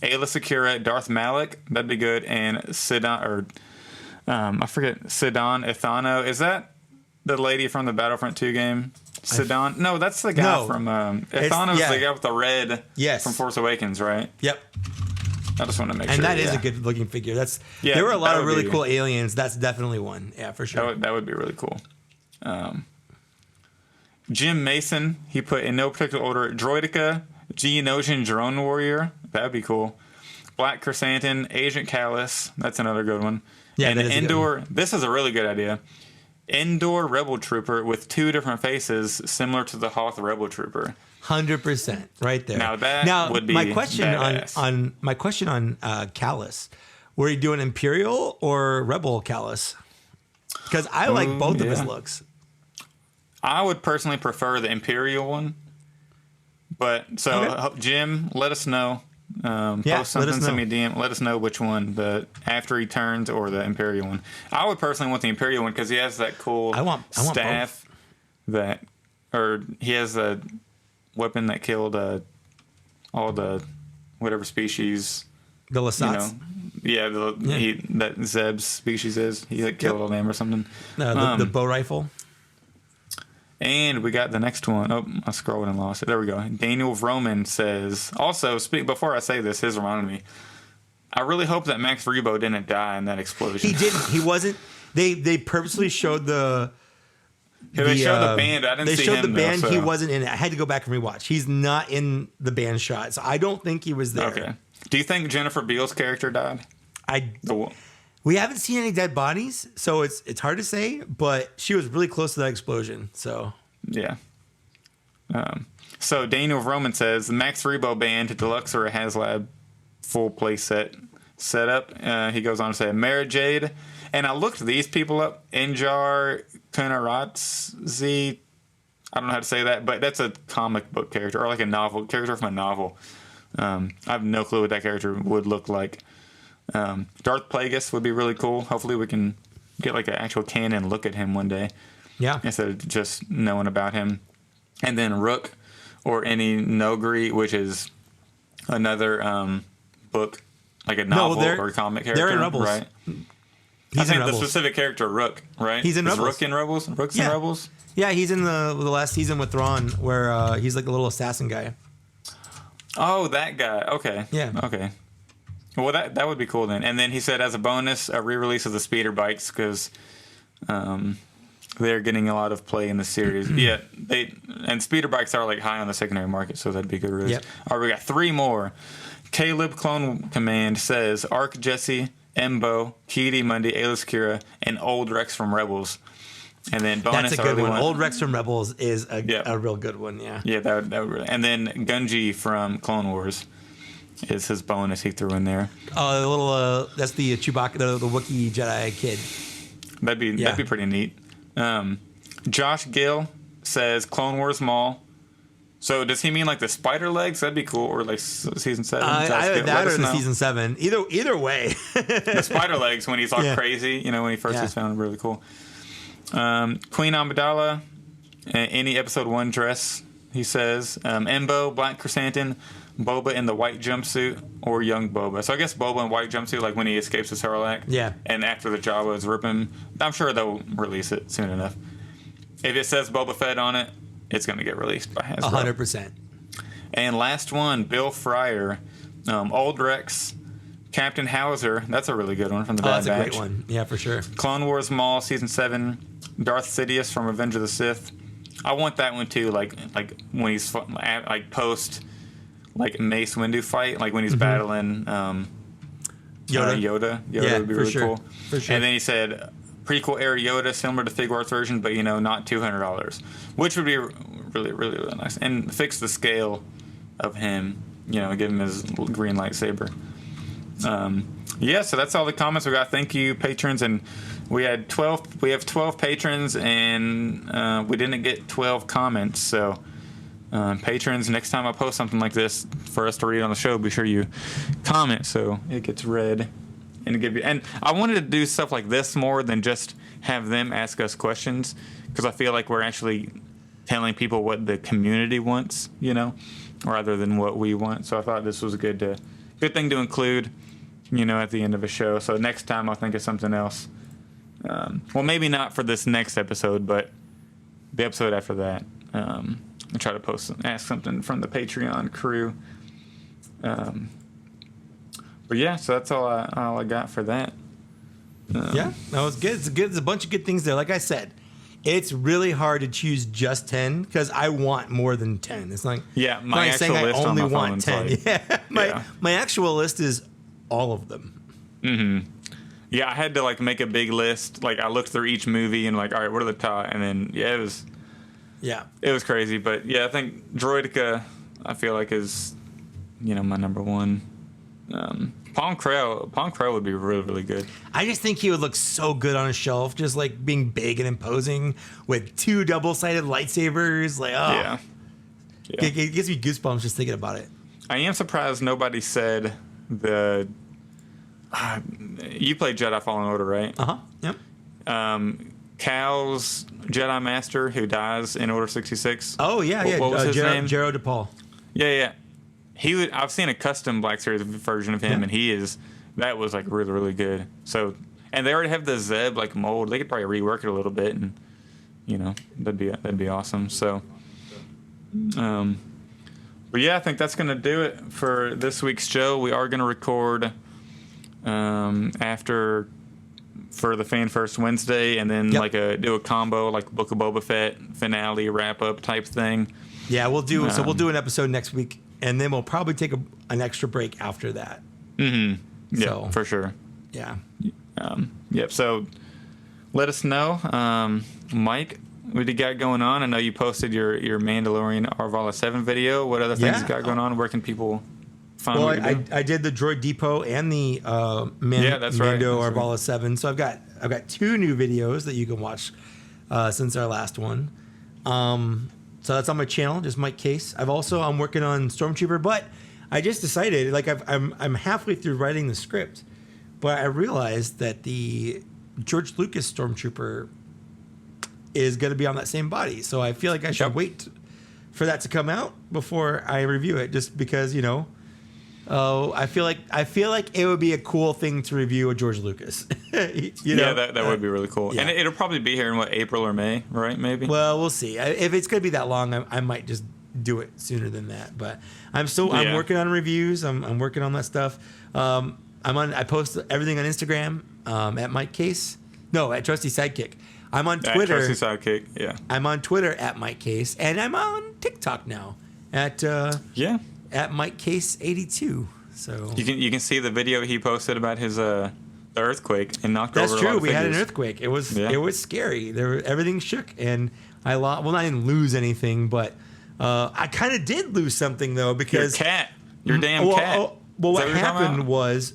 Ayla Secura, Darth Malik, that'd be good, and Sidon Ithano. Is that the lady from the Battlefront 2 game? Sidon? No, that's the guy from... Ithano's the guy with the red from Force Awakens, right? Yep. I just want to make sure. And that is a good looking figure. There were a lot of really cool aliens. That's definitely one. Yeah, for sure. That would be really cool. Jim Mason, he put in no particular order, Droideka, Geonosian Drone Warrior. That'd be cool. Black Chrysanthemum, Agent Callus. That's another good one. Yeah, and Endor. This is a really good idea. Endor Rebel Trooper with 2 different faces, similar to the Hoth Rebel Trooper. 100% right there. Now would be my question badass. on Callus. Were you doing Imperial or Rebel Callus? Because I like both of his looks. I would personally prefer the Imperial one. But Jim, let us know. Post something, send me a DM. Let us know which one, the After He Turns or the Imperial one. I would personally want the Imperial one because he has that cool staff he has a weapon that killed all the whatever species. The Lasats. That Zeb's species is. He killed all them or something. The bow rifle. And we got the next one. Oh, I scrolled and lost it. There we go. Daniel Vroman says, also, before I say this, his reminded me, I really hope that Max Rebo didn't die in that explosion. He didn't. He wasn't. They purposely showed they showed the band. I didn't see him. They showed the band. Though, so. He wasn't in it. I had to go back and rewatch. He's not in the band shot, so I don't think he was there. Okay. Do you think Jennifer Beals' character died? We haven't seen any dead bodies, so it's hard to say, but she was really close to that explosion. So yeah. So Daniel Vroman says the Max Rebo band deluxe or a HasLab full play set up. He goes on to say Mara Jade, and I looked these people up. Enjar Kunaratzi. I don't know how to say that, but that's a comic book character or like a novel character from a novel. I have no clue what that character would look like. Darth Plagueis would be really cool. Hopefully we can get like an actual canon look at him one day. Yeah. Instead of just knowing about him. And then Rook or any Nogri, which is another book, like a novel or a comic character. They're in Rebels. Right? He's I think the specific character Rook, right? He's in Rebels. Rook in Rebels? Rook's in Rebels? Yeah, he's in the last season with Thrawn where he's like a little assassin guy. Oh, that guy. Okay. Yeah. Okay. Well, that would be cool then. And then he said, as a bonus, a re-release of the speeder bikes because they're getting a lot of play in the series. And speeder bikes are like high on the secondary market, so that'd be a good release. Yep. All right, we got 3 more. Caleb Clone Command says Arc Jesse, Embo, Keedy Mundy, Alis Kira, and Old Rex from Rebels. And then bonus. That's a good one. Old Rex from Rebels is a real good one. Yeah. Yeah, that would really. And then Gunji from Clone Wars is his bonus he threw in there. The little that's the Chewbacca, the Wookiee Jedi kid. That'd be pretty neat. Josh Gill says Clone Wars Mall. So does he mean like the spider legs? That'd be cool, or like season 7. Either that or the season 7. Either way. The spider legs when he's all crazy. When he first was found, really cool. Queen Amidala, any episode 1 dress, he says. Embo, Black Chrysanthemum, Boba in the white jumpsuit, or young Boba. So I guess Boba in white jumpsuit, like when he escapes the Sarlacc. Yeah. And after the Jawas rip him. I'm sure they'll release it soon enough. If it says Boba Fett on it, it's going to get released by Hasbro. 100%. And last one, Bill Fryer, Old Rex, Captain Hauser. That's a really good one from the Bad Batch. That's a great one. Yeah, for sure. Clone Wars Mall season 7, Darth Sidious from Revenge of the Sith. I want that one too. Like when he's like post like Mace Windu fight, like when he's battling Yoda. Yoda would be really cool. For sure. And then he said prequel era Yoda, similar to Fig Arts version, but not $200, which would be really, really, really nice. And fix the scale of him, give him his green lightsaber. So that's all the comments we got. Thank you, patrons. And we have 12 patrons, and we didn't get 12 comments. So patrons, next time I post something like this for us to read on the show, be sure you comment so it gets read. And I wanted to do stuff like this more than just have them ask us questions, because I feel like we're actually telling people what the community wants, rather than what we want. So I thought this was a good thing to include, at the end of a show. So next time I'll think of something else. Well, maybe not for this next episode, but the episode after that. I'll try to ask something from the Patreon crew. But yeah, so that's all I got for that. Yeah, that was good. It's good. There's a bunch of good things there. Like I said, it's really hard to choose just 10 because I want more than 10. It's like my actual list I only on my want phone 10. Like, my actual list is all of them. Mm-hmm. Yeah, I had to like make a big list. Like I looked through each movie and like, all right, what are the top? And then it was crazy. But yeah, I think Droideka, I feel like is, my number one. Palm Crow would be really, really good. I just think he would look so good on a shelf, just like being big and imposing with 2 double-sided lightsabers. Like, oh, yeah. It gives me goosebumps just thinking about it. I am surprised nobody said the. You played Jedi Fallen Order, right? Yep. Cal's Jedi Master who dies in Order 66. Oh yeah. What was his name? Jero DePaul. Yeah. I've seen a custom Black Series version of him, and that was like really, really good. So, and they already have the Zeb like mold. They could probably rework it a little bit, and that'd be awesome. So, but yeah, I think that's gonna do it for this week's show. We are gonna record after for the Fan First Wednesday, and then do a combo like Book of Boba Fett finale wrap up type thing. Yeah, we'll do. So we'll do an episode next week. And then we'll probably take an extra break after that. Mm-hmm. Yeah, so, for sure. Yeah. Yep. So let us know, Mike, what you got going on? I know you posted your Mandalorian Arvala 7 video. What other things you got going on? Where can people find what you do? I did the Droid Depot and the Mando Arvala 7. So I've got 2 new videos that you can watch since our last one. So that's on my channel, just Mike Case. I'm working on Stormtrooper, but I just decided, like I'm halfway through writing the script, but I realized that the George Lucas Stormtrooper is going to be on that same body. So I feel like I should wait for that to come out before I review it, just because I feel like it would be a cool thing to review a George Lucas. That would be really cool. Yeah. And it'll probably be here in April or May, right? Maybe. Well, we'll see. If it's going to be that long, I might just do it sooner than that. But I'm working on reviews. I'm working on that stuff. I post everything on Instagram at Mike Case. No, at Trusty Sidekick. I'm on Twitter. At Trusty Sidekick. Yeah. I'm on Twitter at Mike Case, and I'm on TikTok now at Mike Case 82. So you can see the video he posted about his earthquake and knocked over. That's true. We had an earthquake. It was scary. Everything shook, and I lost. Well, I didn't lose anything, but I kind of did lose something though because your damn cat. What happened was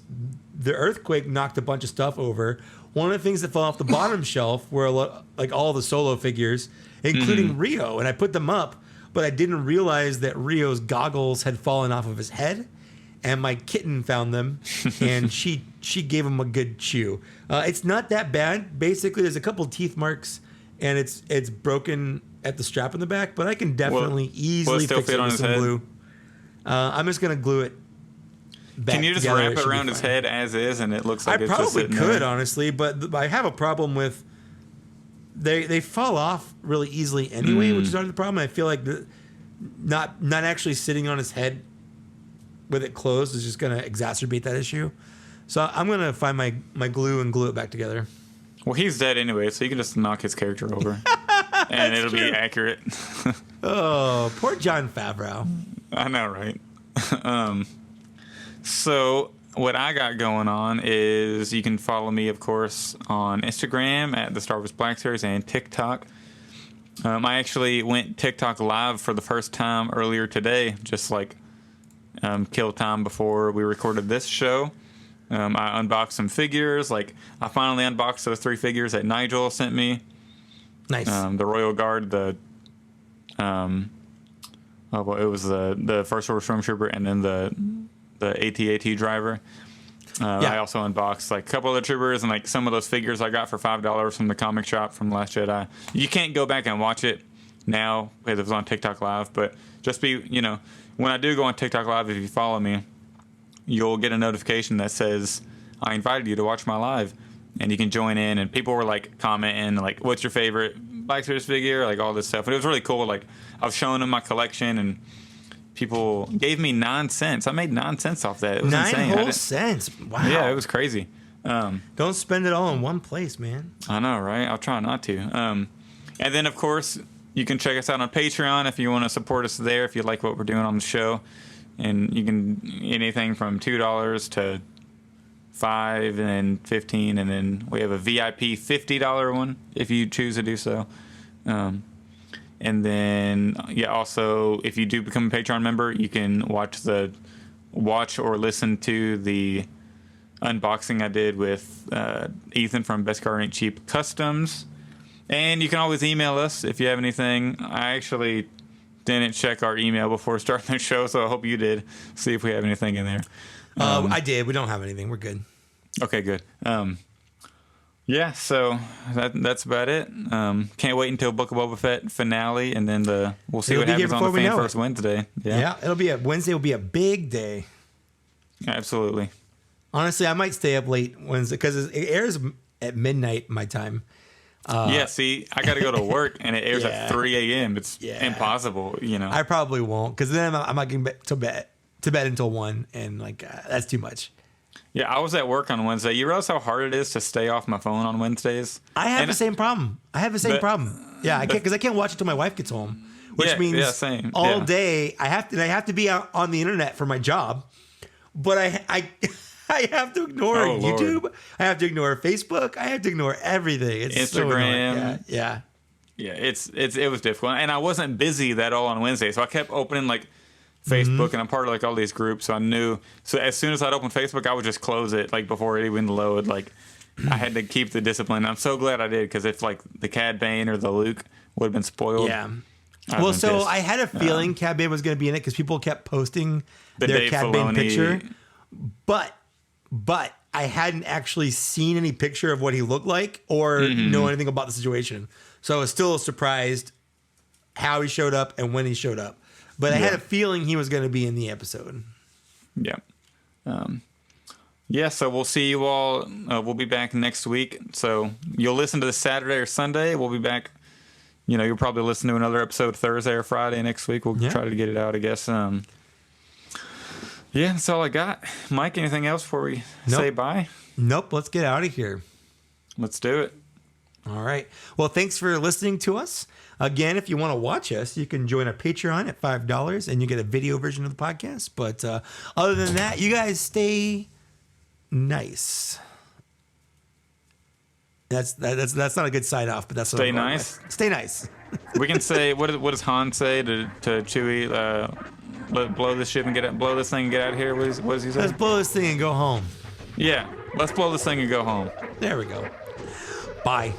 the earthquake knocked a bunch of stuff over. One of the things that fell off the bottom shelf were like all the Solo figures, including Rio, and I put them up. But I didn't realize that Rio's goggles had fallen off of his head, and my kitten found them, and she gave him a good chew. It's not that bad. Basically, there's a couple teeth marks, and it's broken at the strap in the back, but I can definitely easily fix it with some glue. I'm just gonna glue it back. Can you just wrap it around his head as is, and it looks like it's just sitting there? I probably could, honestly, but I have a problem with. They fall off really easily anyway, which is part of the problem. I feel like not actually sitting on his head with it closed is just going to exacerbate that issue. So I'm going to find my glue and glue it back together. Well, he's dead anyway, so you can just knock his character over, and it'll be accurate. Oh, poor Jon Favreau. I know, right? So what I got going on is you can follow me, of course, on Instagram at the Star Wars Black Series and TikTok. I actually went TikTok live for the first time earlier today, just kill time before we recorded this show. I unboxed some figures. I finally unboxed those 3 figures that Nigel sent me. Nice. The Royal Guard, it was the First Order Stormtrooper, and then the AT-AT driver. I also unboxed a couple of the troopers and some of those figures I got for $5 from the comic shop from Last Jedi. You can't go back and watch it now because it was on TikTok Live, but just when I do go on TikTok Live, if you follow me, you'll get a notification that says I invited you to watch my live, and you can join in. And people were commenting what's your favorite Black Series figure, all this stuff. And it was really cool. I was showing them my collection, and people gave me 9 cents. I made 9 cents off that. It was 9 insane. whole cents. Wow. Yeah, it was crazy. Don't spend it all in one place, man. I know, right? I'll try not to. And then, of course, you can check us out on Patreon if you want to support us there, if you like what we're doing on the show. And you can anything from $2 to $5 and then $15, and then we have a VIP $50 one if you choose to do so. And then, also, if you do become a Patreon member, you can watch or listen to the unboxing I did with Ethan from Best Car Ain't Cheap Customs. And you can always email us if you have anything. I actually didn't check our email before starting the show, so I hope you did. See if we have anything in there. I did. We don't have anything. We're good. Okay, good. So that's about it. Can't wait until Book of Boba Fett finale, and then we'll see what happens on the Fan First Wednesday. Yeah, it'll be Wednesday. Will be a big day. Absolutely. Honestly, I might stay up late Wednesday because it airs at midnight my time. See, I got to go to work, and it airs at 3 a.m. It's impossible, I probably won't, because then I'm not getting to bed until 1, and that's too much. Yeah, I was at work on Wednesday. You realize how hard it is to stay off my phone on Wednesdays? I have the same problem. Yeah, I can't, because I can't watch it till my wife gets home, which means same. all day I have to be out on the internet for my job, but I have to ignore YouTube. Lord. I have to ignore Facebook. I have to ignore everything. It's Instagram. So yeah. It was difficult, and I wasn't busy that all on Wednesday, so I kept opening Facebook, and I'm part of all these groups, so I knew. So as soon as I'd open Facebook, I would just close it before it even load. I had to keep the discipline. I'm so glad I did, because if the Cad Bane or the Luke would have been spoiled. Yeah. Well, so pissed. I had a feeling Cad Bane was going to be in it because people kept posting their Cad Bane picture, but I hadn't actually seen any picture of what he looked like or know anything about the situation. So I was still surprised how he showed up and when he showed up. But I had a feeling he was going to be in the episode. Yeah. So we'll see you all. We'll be back next week. So you'll listen to this Saturday or Sunday. We'll be back. You'll probably listen to another episode Thursday or Friday next week. We'll try to get it out, I guess. That's all I got. Mike, anything else before we say bye? Nope. Let's get out of here. Let's do it. All right. Well, thanks for listening to us. Again, if you want to watch us, you can join our Patreon at $5 and you get a video version of the podcast. But other than that, you guys stay nice. That's not a good sign off, but that's what stay nice. Stay nice. We can say what does Han say to Chewie? Blow this ship and blow this thing and get out of here. What does he say? Let's blow this thing and go home. Yeah, let's blow this thing and go home. There we go. Bye.